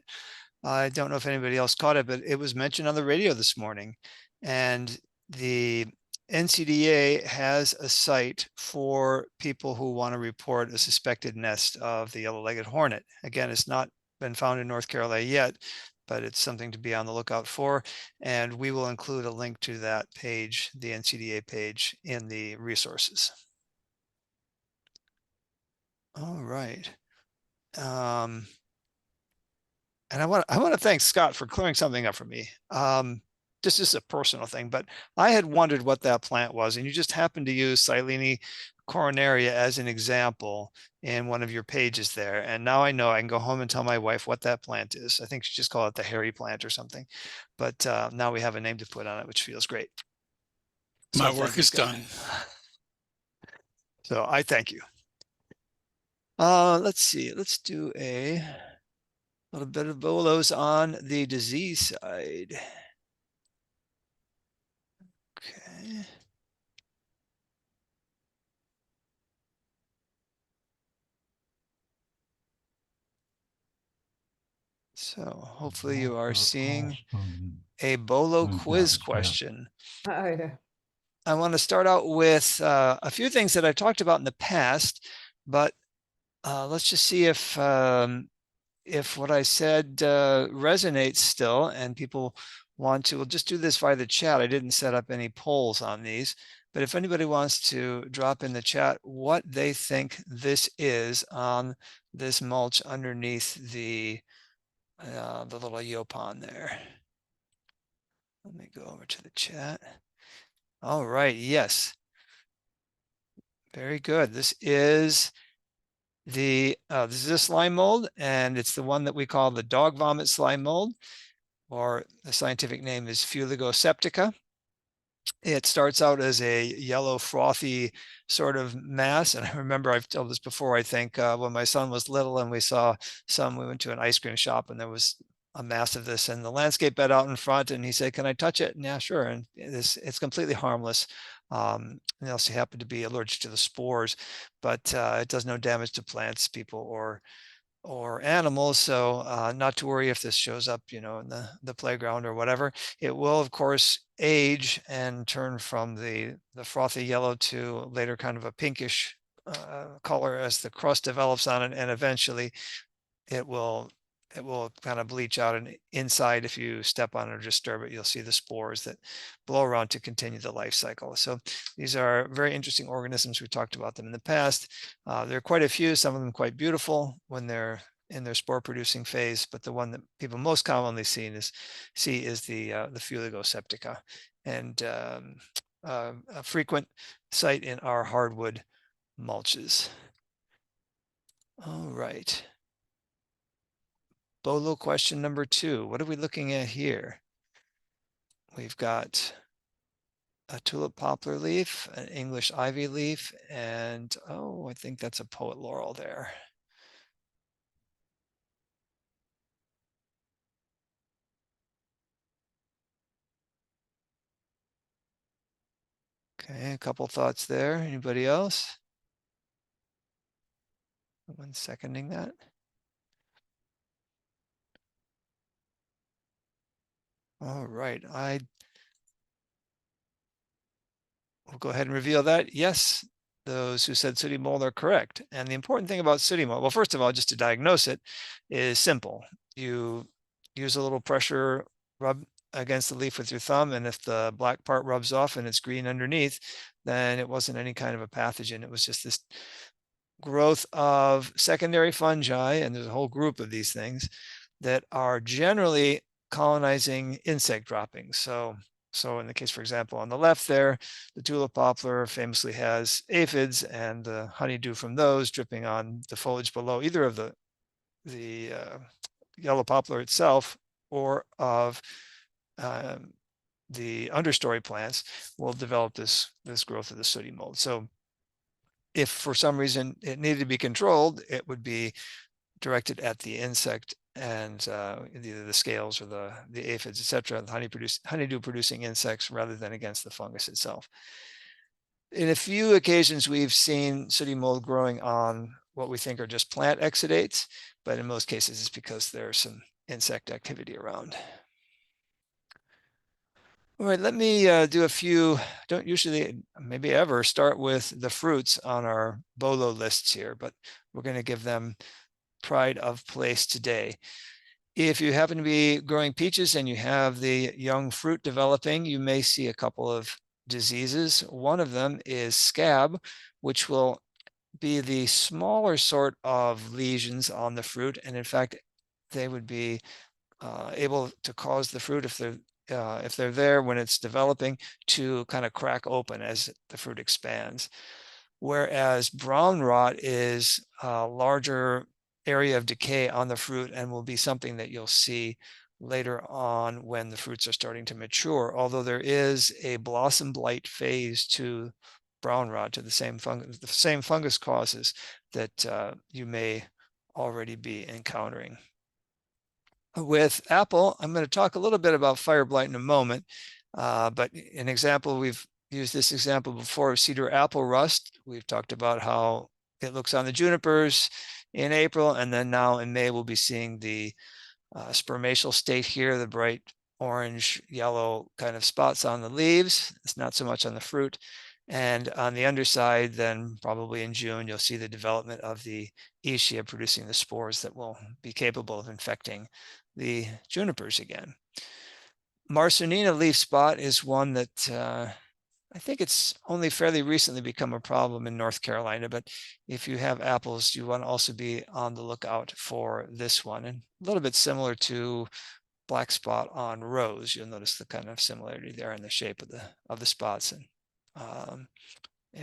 I don't know if anybody else caught it, but it was mentioned on the radio this morning. And the NCDA has a site for people who want to report a suspected nest of the yellow-legged hornet. Again, it's not been found in North Carolina yet, but it's something to be on the lookout for. And we will include a link to that page, the NCDA page, in the resources. All right. And I want to thank Scott for clearing something up for me. This is a personal thing, but I had wondered what that plant was, and you just happened to use Silene coronaria as an example in one of your pages there. And now I know I can go home and tell my wife what that plant is. I think she just call it the hairy plant or something. But now we have a name to put on it, which feels great. So My work is done. So I thank you. Let's see. Let's do a A little bit of bolos on the disease side. Okay. So hopefully you are seeing a bolo quiz question. Oh, yeah. I want to start out with a few things that I've talked about in the past, but let's just see if what I said resonates still and people want to. We'll just do this via the chat. I didn't set up any polls on these, but if anybody wants to drop in the chat what they think this is on this mulch underneath the little yopon there. Let me go over to the chat. All right, yes. Very good. This is a slime mold, and it's the one that we call the dog vomit slime mold, or the scientific name is Fuligoseptica. It starts out as a yellow frothy sort of mass. And I remember I've told this before, I think when my son was little and we went to an ice cream shop and there was a mass of this in the landscape bed out in front. And he said, "Can I touch it?" And yeah, sure. And it's completely harmless. Unless you happen to be allergic to the spores, but it does no damage to plants, people, or animals. So not to worry if this shows up, in the playground or whatever. It will, of course, age and turn from the frothy yellow to later kind of a pinkish color as the crust develops on it, and eventually it will kind of bleach out, and inside, if you step on it or disturb it, you'll see the spores that blow around to continue the life cycle. So these are very interesting organisms. We talked about them in the past. There are quite a few, some of them quite beautiful when they're in their spore producing phase, but the one that people most commonly see is the Fuligoseptica, and a frequent sight in our hardwood mulches. All right. Bolo question number 2. What are we looking at here? We've got a tulip poplar leaf, an English ivy leaf, and I think that's a poet laurel there. Okay, a couple thoughts there. Anybody else? Someone seconding that? All right, we'll go ahead and reveal that. Yes, those who said sooty mold are correct. And the important thing about sooty mold, well, first of all, just to diagnose it, is simple. You use a little pressure rub against the leaf with your thumb, and if the black part rubs off and it's green underneath, then it wasn't any kind of a pathogen. It was just this growth of secondary fungi, and there's a whole group of these things that are generally colonizing insect droppings. So in the case, for example, on the left there, the tulip poplar famously has aphids, and the honeydew from those dripping on the foliage below, either of the yellow poplar itself or of the understory plants, will develop this growth of the sooty mold. So if for some reason it needed to be controlled, it would be directed at the insect and either the scales or the aphids, etc., the honeydew producing insects, rather than against the fungus itself. In a few occasions, we've seen sooty mold growing on what we think are just plant exudates, but in most cases it's because there's some insect activity around. All right, let me do a few. Don't usually, maybe ever, start with the fruits on our bolo lists here, but we're going to give them pride of place today. If you happen to be growing peaches and you have the young fruit developing, you may see a couple of diseases. One of them is scab, which will be the smaller sort of lesions on the fruit. And in fact, they would be able to cause the fruit, if they're there when it's developing, to kind of crack open as the fruit expands. Whereas brown rot is a larger area of decay on the fruit and will be something that you'll see later on when the fruits are starting to mature, although there is a blossom blight phase to brown rot, to the same fungus causes that you may already be encountering. With apple, I'm going to talk a little bit about fire blight in a moment, but an example, we've used this example before of cedar apple rust. We've talked about how it looks on the junipers in April, and then now in May, we'll be seeing the spermaceal state here, the bright orange, yellow kind of spots on the leaves. It's not so much on the fruit. And on the underside, then probably in June, you'll see the development of the Eschia producing the spores that will be capable of infecting the junipers again. Marsanina leaf spot is one that I think it's only fairly recently become a problem in North Carolina, but if you have apples, you want to also be on the lookout for this one. And a little bit similar to black spot on rose, you'll notice the kind of similarity there in the shape of the spots and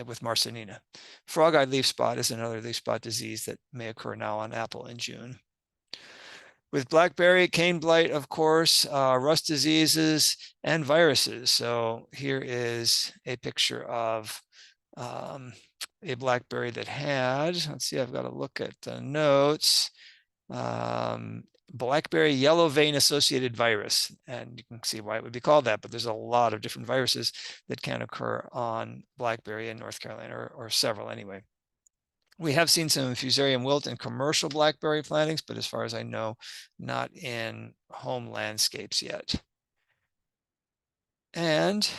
with Marsanina. Frog-eyed leaf spot is another leaf spot disease that may occur now on apple in June. With blackberry, cane blight, of course, rust diseases and viruses. So here is a picture of a blackberry that had, let's see, I've got to look at the notes, blackberry yellow vein associated virus. And you can see why it would be called that, but there's a lot of different viruses that can occur on blackberry in North Carolina, or several anyway. We have seen some fusarium wilt in commercial blackberry plantings, but as far as I know, not in home landscapes yet. And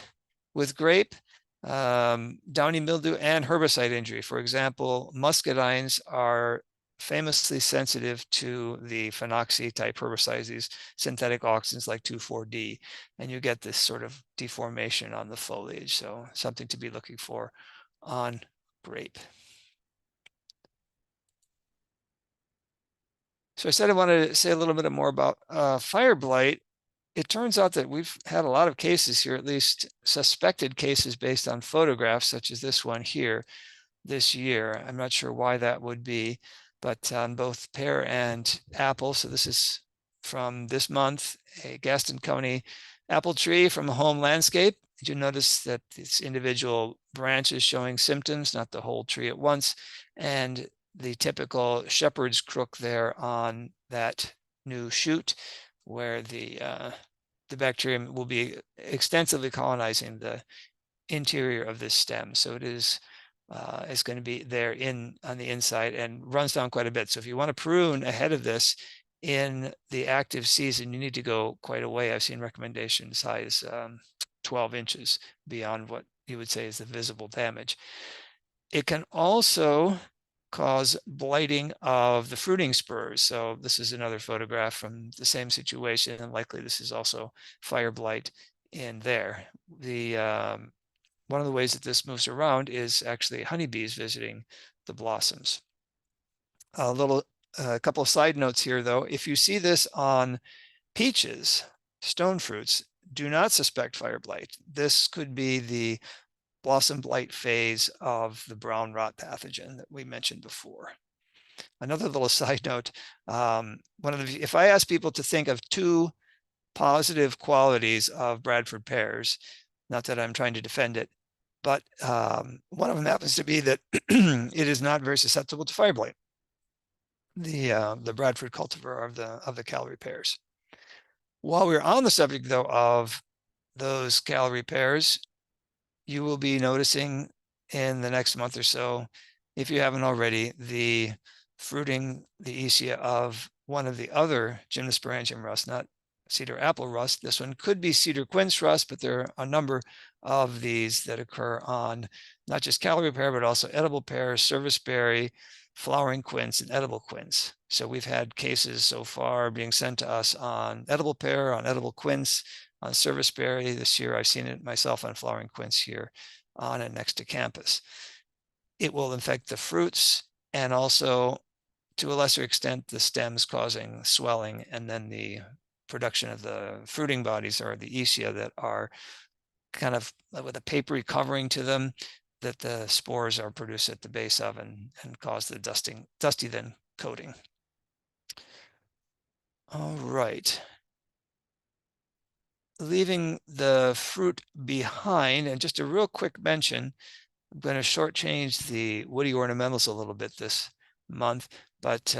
with grape, downy mildew and herbicide injury. For example, muscadines are famously sensitive to the phenoxy type herbicides, these synthetic auxins like 2,4-D, and you get this sort of deformation on the foliage. So something to be looking for on grape. So I said I wanted to say a little bit more about fire blight. It turns out that we've had a lot of cases here, at least suspected cases based on photographs, such as this one here this year. I'm not sure why that would be, but on both pear and apple. So this is from this month, a Gaston County apple tree from a home landscape. You notice that it's individual branches showing symptoms, not the whole tree at once. And the typical shepherd's crook there on that new shoot, where the bacterium will be extensively colonizing the interior of this stem. So it is going to be there on the inside and runs down quite a bit. So if you want to prune ahead of this in the active season, you need to go quite a way. I've seen recommendation size 12 inches beyond what you would say is the visible damage. It can also cause blighting of the fruiting spurs. So this is another photograph from the same situation, and likely this is also fire blight in there. One of the ways that this moves around is actually honeybees visiting the blossoms. A couple of side notes here, though. If you see this on peaches, stone fruits, do not suspect fire blight. This could be the blossom blight phase of the brown rot pathogen that we mentioned before. Another little side note, if I ask people to think of two positive qualities of Bradford pears, not that I'm trying to defend it, but one of them happens to be that it is not very susceptible to fire blight, the Bradford cultivar of the Callery pears. While we're on the subject, though, of those Callery pears, you will be noticing in the next month or so, if you haven't already, the fruiting, the Eschia of one of the other Gymnosporangium rust, not cedar apple rust. This one could be cedar quince rust, but there are a number of these that occur on not just Callery pear, but also edible pear, serviceberry, flowering quince, and edible quince. So we've had cases so far being sent to us on edible pear, on edible quince, on serviceberry. This year I've seen it myself on flowering quince here on and next to campus. It will infect the fruits and also, to a lesser extent, the stems, causing swelling, and then the production of the fruiting bodies, or the Eschia, that are kind of with a papery covering to them that the spores are produced at the base of and cause the dusty then coating. All right. Leaving the fruit behind, and just a real quick mention, I'm going to shortchange the woody ornamentals a little bit this month, but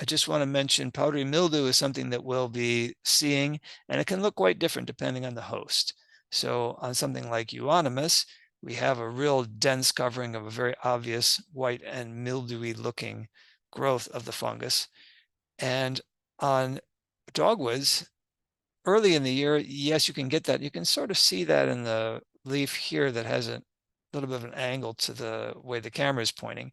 I just want to mention powdery mildew is something that we'll be seeing, and it can look quite different depending on the host. So on something like Euonymus, we have a real dense covering of a very obvious white and mildewy looking growth of the fungus. And on dogwoods, early in the year, yes, you can get that. You can sort of see that in the leaf here that has a little bit of an angle to the way the camera is pointing.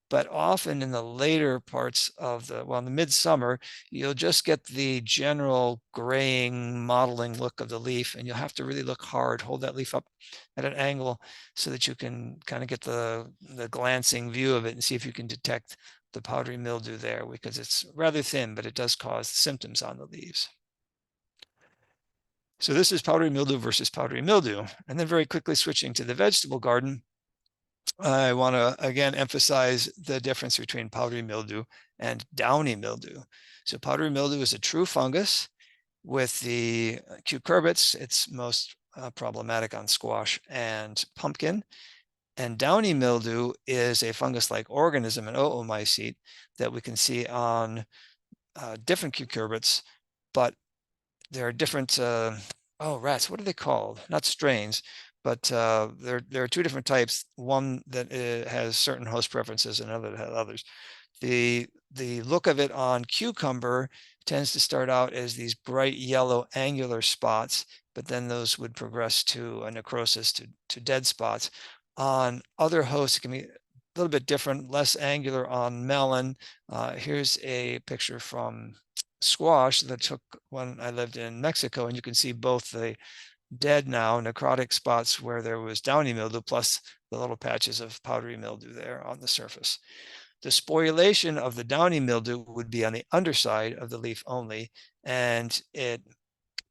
But often in the later parts of the, well, in the midsummer, you'll just get the general graying, modeling look of the leaf, and you'll have to really look hard, hold that leaf up at an angle so that you can kind of get the glancing view of it and see if you can detect the powdery mildew there, because it's rather thin, but it does cause symptoms on the leaves. So this is powdery mildew versus powdery mildew. And then very quickly switching to the vegetable garden, I want to again emphasize the difference between powdery mildew and downy mildew. So powdery mildew is a true fungus. With the cucurbits, it's most problematic on squash and pumpkin. And downy mildew is a fungus-like organism, an oomycete, that we can see on different cucurbits, but there are different, rats, what are they called? Not strains, but there are two different types, one that has certain host preferences and another that has others. The look of it on cucumber tends to start out as these bright yellow angular spots, but then those would progress to a necrosis, to dead spots. On other hosts, it can be a little bit different, less angular on melon. Here's a picture from squash that took when I lived in Mexico, and you can see both the dead now necrotic spots where there was downy mildew plus the little patches of powdery mildew there on the surface. The sporulation of the downy mildew would be on the underside of the leaf only, and it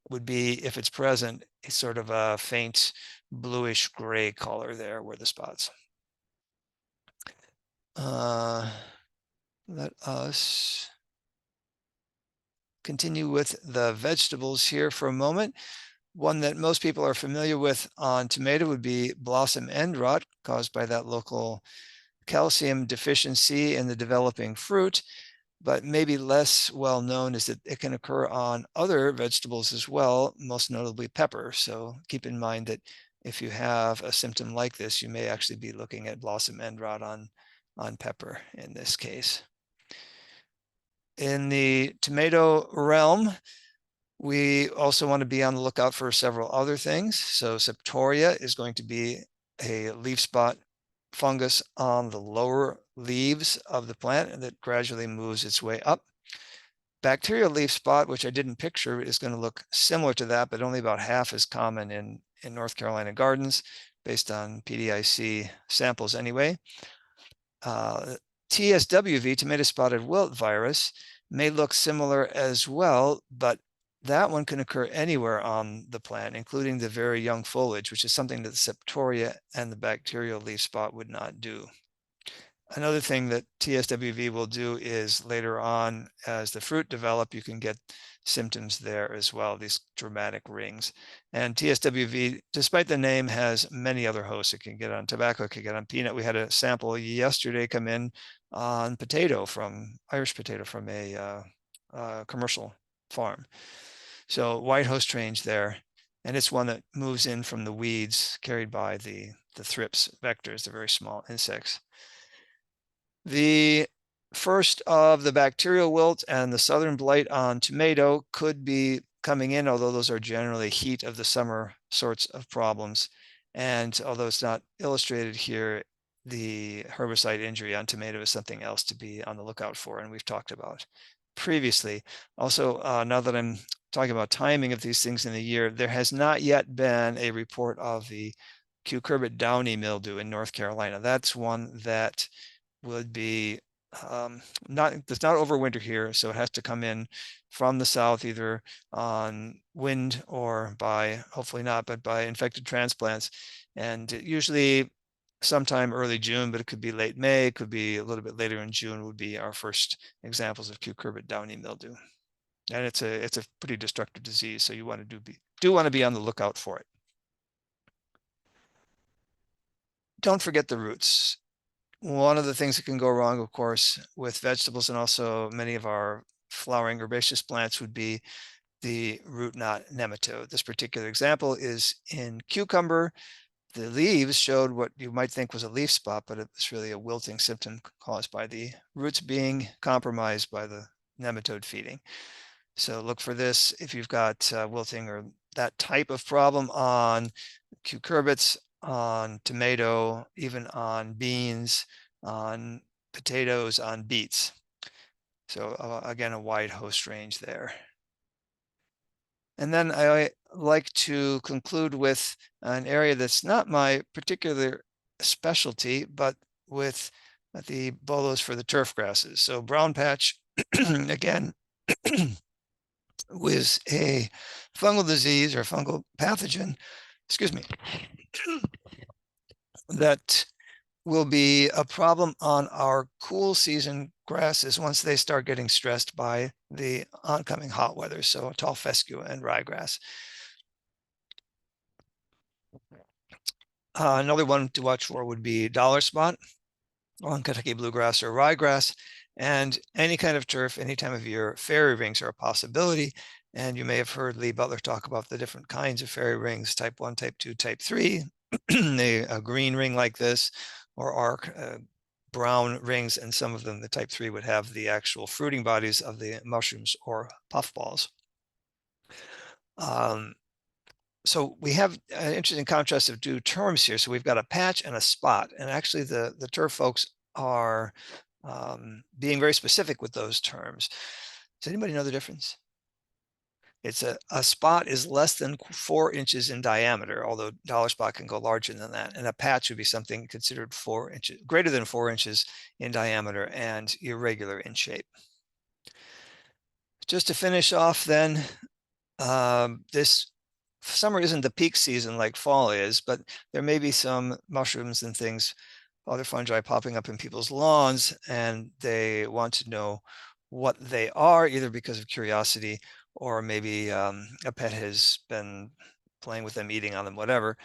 would be, if it's present, it's sort of a faint bluish gray color there where the spots. Let us continue with the vegetables here for a moment. One that most people are familiar with on tomato would be blossom end rot, caused by that local calcium deficiency in the developing fruit, but maybe less well known is that it can occur on other vegetables as well, most notably pepper. So keep in mind that if you have a symptom like this, you may actually be looking at blossom end rot on pepper in this case. In the tomato realm, we also want to be on the lookout for several other things. So Septoria is going to be a leaf spot fungus on the lower leaves of the plant and that gradually moves its way up. Bacterial leaf spot, which I didn't picture, is going to look similar to that, but only about half as common in North Carolina gardens based on PDIC samples anyway. TSWV, tomato spotted wilt virus, may look similar as well, but that one can occur anywhere on the plant, including the very young foliage, which is something that the Septoria and the bacterial leaf spot would not do. Another thing that TSWV will do is later on, as the fruit develop, you can get symptoms there as well, these dramatic rings. And TSWV, despite the name, has many other hosts. It can get on tobacco, it can get on peanut. We had a sample yesterday come in on potato from Irish potato from a commercial farm. So white host range there, and it's one that moves in from the weeds carried by the thrips vectors, the very small insects. The first of the bacterial wilt and the southern blight on tomato could be coming in, although those are generally heat of the summer sorts of problems. And although it's not illustrated here, the herbicide injury on tomato is something else to be on the lookout for, and we've talked about previously. Also, now that I'm talking about timing of these things in the year, there has not yet been a report of the cucurbit downy mildew in North Carolina. That's one that would be does not overwinter here, so it has to come in from the south, either on wind or by, hopefully not, but by infected transplants. And usually sometime early June, but it could be late May, it could be a little bit later in June, would be our first examples of cucurbit downy mildew. And it's a pretty destructive disease, so you want to do want to be on the lookout for it. Don't forget the roots. one of the things that can go wrong, of course, with vegetables and also many of our flowering herbaceous plants would be the root knot nematode. This particular example is in cucumber. The leaves showed what you might think was a leaf spot, but it was really a wilting symptom caused by the roots being compromised by the nematode feeding. So look for this if you've got wilting or that type of problem on cucurbits, on tomato, even on beans, on potatoes, on beets. So again, a wide host range there. And then I like to conclude with an area that's not my particular specialty, but with the bolos for the turf grasses. So brown patch, again, with a fungal disease or fungal pathogen, excuse me, that will be a problem on our cool season grasses once they start getting stressed by the oncoming hot weather. So tall fescue and ryegrass. Another one to watch for would be dollar spot on Kentucky bluegrass or ryegrass, and any kind of turf, any time of year. Fairy rings are a possibility. And you may have heard Lee Butler talk about the different kinds of fairy rings, type 1, type 2, type 3, a green ring like this, or arc brown rings, and some of them, the type 3, would have the actual fruiting bodies of the mushrooms or puffballs. So we have an interesting contrast of two terms here. So we've got a patch and a spot, and actually the turf folks are being very specific with those terms. Does anybody know the difference? It's a spot is less than 4 inches in diameter, although dollar spot can go larger than that. And a patch would be something considered 4 inches, greater than 4 inches in diameter and irregular in shape. Just to finish off then, this summer isn't the peak season like fall is, but there may be some mushrooms and things, other fungi popping up in people's lawns, and they want to know what they are, either because of curiosity or maybe a pet has been playing with them, eating on them, whatever.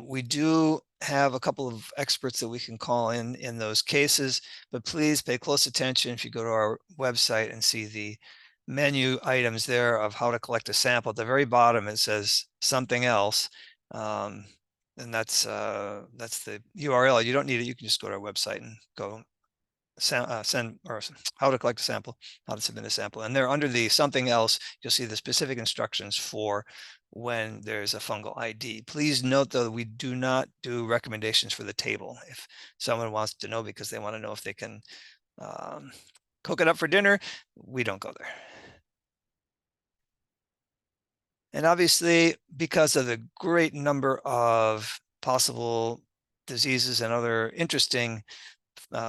We do have a couple of experts that we can call in those cases, but please pay close attention if you go to our website and see the menu items there of how to collect a sample. At the very bottom, it says something else. And that's the URL. You don't need it. You can just go to our website and go send or how to collect a sample, how to submit a sample. And there under the something else, you'll see the specific instructions for when there's a fungal ID. Please note, though, we do not do recommendations for the table. If someone wants to know because they want to know if they can cook it up for dinner, we don't go there. And obviously, because of the great number of possible diseases and other interesting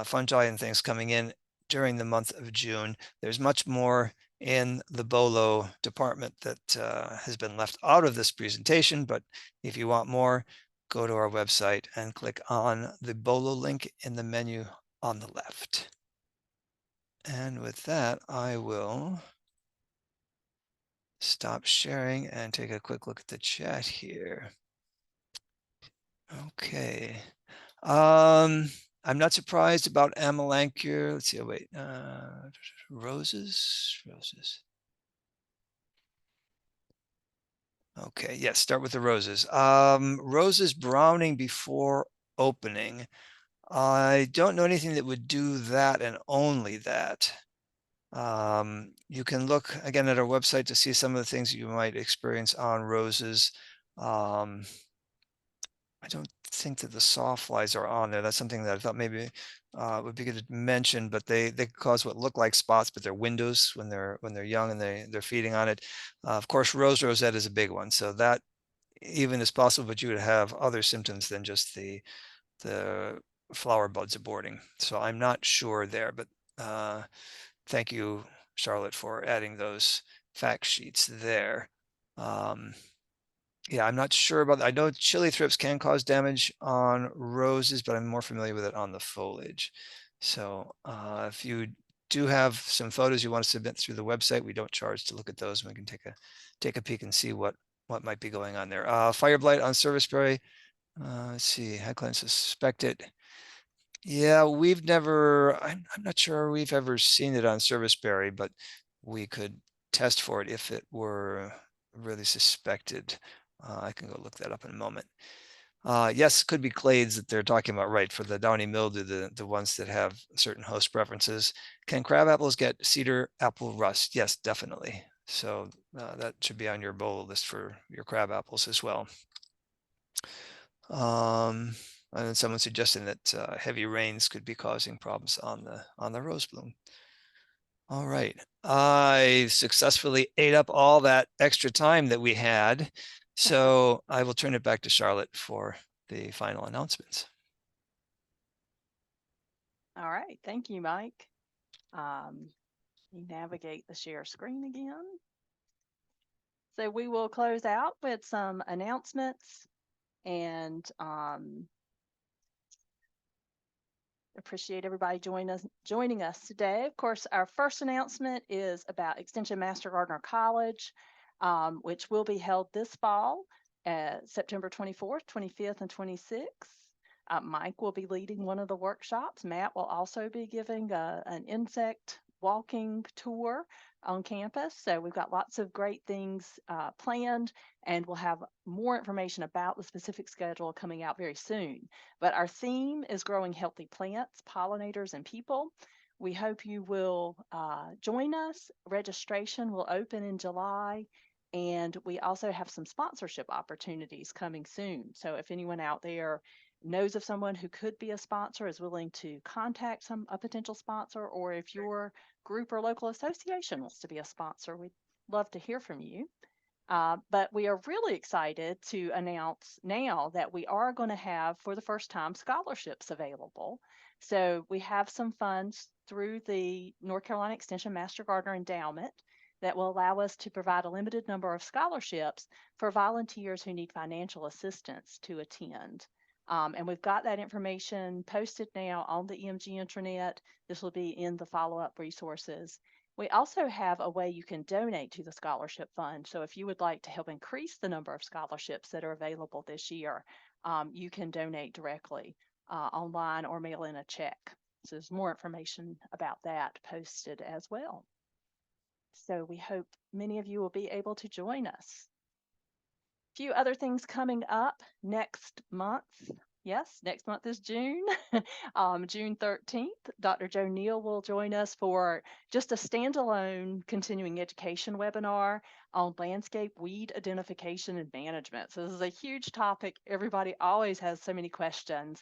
fungi and things coming in during the month of June, there's much more in the BOLO department that has been left out of this presentation. But if you want more, go to our website and click on the BOLO link in the menu on the left. And with that, I will stop sharing and take a quick look at the chat here. Okay. I'm not surprised about Amelanchier. Let's see. Oh, wait. Roses. Okay. Yes. Start with the roses. Roses browning before opening. I don't know anything that would do that and only that. You can look again at our website to see some of the things you might experience on roses. I don't think that the sawflies are on there. That's something that I thought maybe would be good to mention, but they cause what look like spots, but they're windows when they're young and they're feeding on it. Of course, rose rosette is a big one, so that even is possible, but you would have other symptoms than just the flower buds aborting. So I'm not sure there, but thank you, Charlotte, for adding those fact sheets there. Yeah, I'm not sure about that. I know chili thrips can cause damage on roses, but I'm more familiar with it on the foliage. So if you do have some photos you want to submit through the website, we don't charge to look at those, and we can take a peek and see what might be going on there. Fire blight on service spray. Let's see, headcline suspected. Yeah, we've never, I'm not sure we've ever seen it on Serviceberry, but we could test for it if it were really suspected. I can go look that up in a moment. Yes, it could be clades that they're talking about, right? For the downy mildew, the ones that have certain host preferences. Can crab apples get cedar apple rust? Yes, definitely. So that should be on your bowl list for your crab apples as well. And then someone suggesting that heavy rains could be causing problems on the rose bloom. All right, I successfully ate up all that extra time that we had, so I will turn it back to Charlotte for the final announcements. All right, thank you, Mike. You navigate the share screen again. So we will close out with some announcements and appreciate everybody joining us today. Of course, our first announcement is about Extension Master Gardener College, which will be held this fall, September 24th, 25th, and 26th. Mike will be leading one of the workshops. Matt will also be giving an insect walking tour on campus. So we've got lots of great things planned, and we'll have more information about the specific schedule coming out very soon. But our theme is growing healthy plants, pollinators, and people. We hope you will join us. Registration will open in July, and we also have some sponsorship opportunities coming soon. So if anyone out there knows of someone who could be a sponsor, is willing to contact a potential sponsor, or if your group or local association wants to be a sponsor, we'd love to hear from you. But we are really excited to announce now that we are going to have, for the first time, scholarships available. So we have some funds through the North Carolina Extension Master Gardener Endowment that will allow us to provide a limited number of scholarships for volunteers who need financial assistance to attend. And we've got that information posted now on the EMG intranet. This will be in the follow-up resources. We also have a way you can donate to the scholarship fund. So if you would like to help increase the number of scholarships that are available this year, you can donate directly online or mail in a check. So there's more information about that posted as well. So we hope many of you will be able to join us. A few other things coming up next month. Yes, next month is June. June 13th, Dr. Joe Neal will join us for just a standalone continuing education webinar on landscape weed identification and management. So this is a huge topic. Everybody always has so many questions.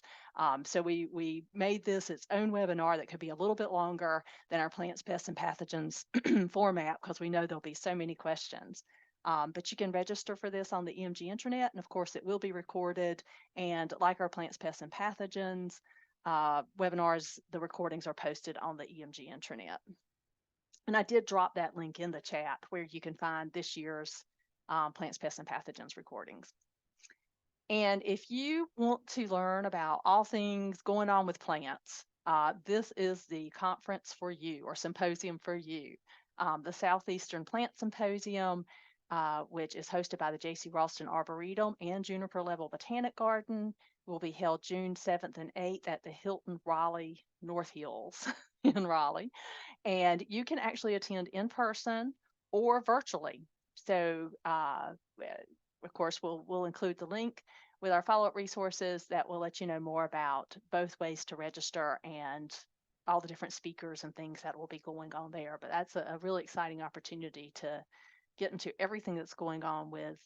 So we made this its own webinar that could be a little bit longer than our plants, pests, and pathogens format, because we know there'll be so many questions. But you can register for this on the EMG intranet, and of course it will be recorded. And like our plants, pests, and pathogens webinars, the recordings are posted on the EMG intranet. And I did drop that link in the chat where you can find this year's plants, pests, and pathogens recordings. And if you want to learn about all things going on with plants, this is the conference for you, or symposium for you. The Southeastern Plant Symposium, which is hosted by the J.C. Ralston Arboretum and Juniper Level Botanic Garden, will be held June 7th and 8th at the Hilton Raleigh North Hills in Raleigh. And you can actually attend in person or virtually. So, of course, we'll include the link with our follow-up resources that will let you know more about both ways to register and all the different speakers and things that will be going on there. But that's a really exciting opportunity to get into everything that's going on with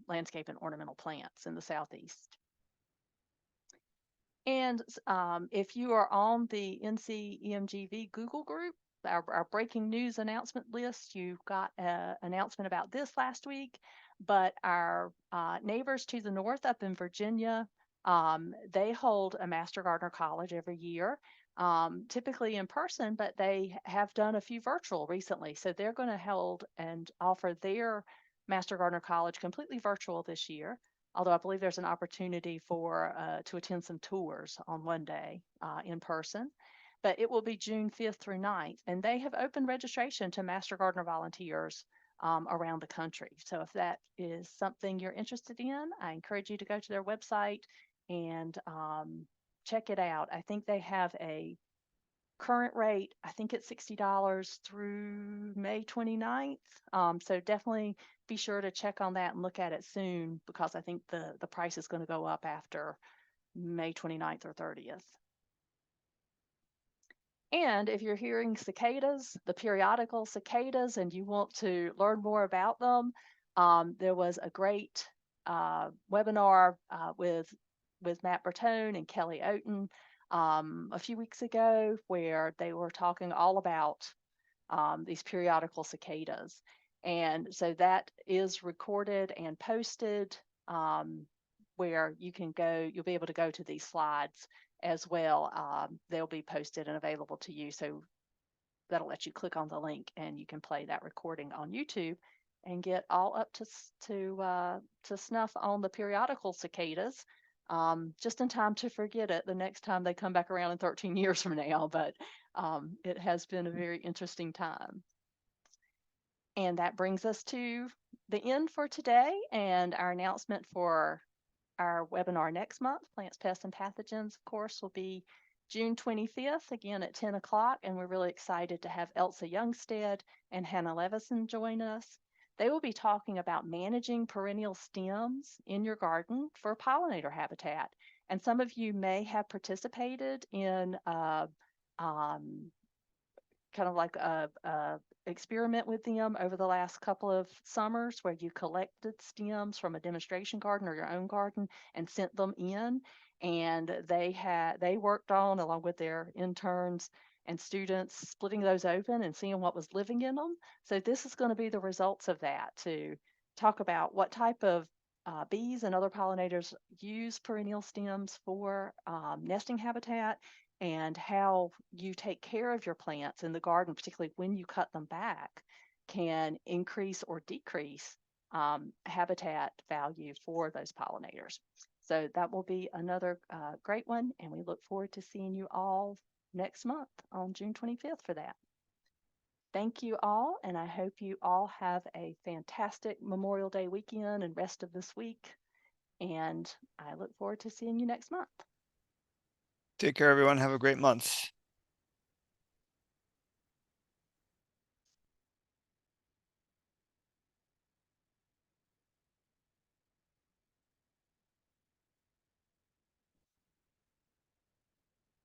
landscape and ornamental plants in the Southeast. And if you are on the NCEMGV Google group, our breaking news announcement list, you've got an announcement about this last week, but our neighbors to the north up in Virginia, they hold a Master Gardener College every year, typically in person, but they have done a few virtual recently. So they're going to hold and offer their Master Gardener College completely virtual this year. Although I believe there's an opportunity for to attend some tours on one day in person. But it will be June 5th through 9th, and they have opened registration to Master Gardener volunteers around the country. So if that is something you're interested in, I encourage you to go to their website and check it out. I think they have a current rate. I think it's $60 through May 29th. So definitely be sure to check on that and look at it soon, because I think the price is going to go up after May 29th or 30th. And if you're hearing cicadas, the periodical cicadas, and you want to learn more about them, there was a great webinar with Matt Bertone and Kelly Oaten a few weeks ago, where they were talking all about these periodical cicadas. And so that is recorded and posted, where you can go, you'll be able to go to these slides as well. They'll be posted and available to you. So that'll let you click on the link and you can play that recording on YouTube and get all up to snuff on the periodical cicadas, just in time to forget it the next time they come back around in 13 years from now. But it has been a very interesting time. And that brings us to the end for today, and our announcement for our webinar next month, Plants, Pests, and Pathogens, of course, will be June 25th, again at 10 o'clock. And we're really excited to have Elsa Youngstead and Hannah Levison join us. They will be talking about managing perennial stems in your garden for pollinator habitat. And some of you may have participated in kind of like a experiment with them over the last couple of summers, where you collected stems from a demonstration garden or your own garden and sent them in. And they worked on, along with their interns and students, splitting those open and seeing what was living in them. So this is going to be the results of that, to talk about what type of bees and other pollinators use perennial stems for nesting habitat, and how you take care of your plants in the garden, particularly when you cut them back, can increase or decrease habitat value for those pollinators. So that will be another great one, and we look forward to seeing you all next month on June 25th for that. Thank you all, and I hope you all have a fantastic Memorial Day weekend and rest of this week, and I look forward to seeing you next month. Take care, everyone. Have a great month.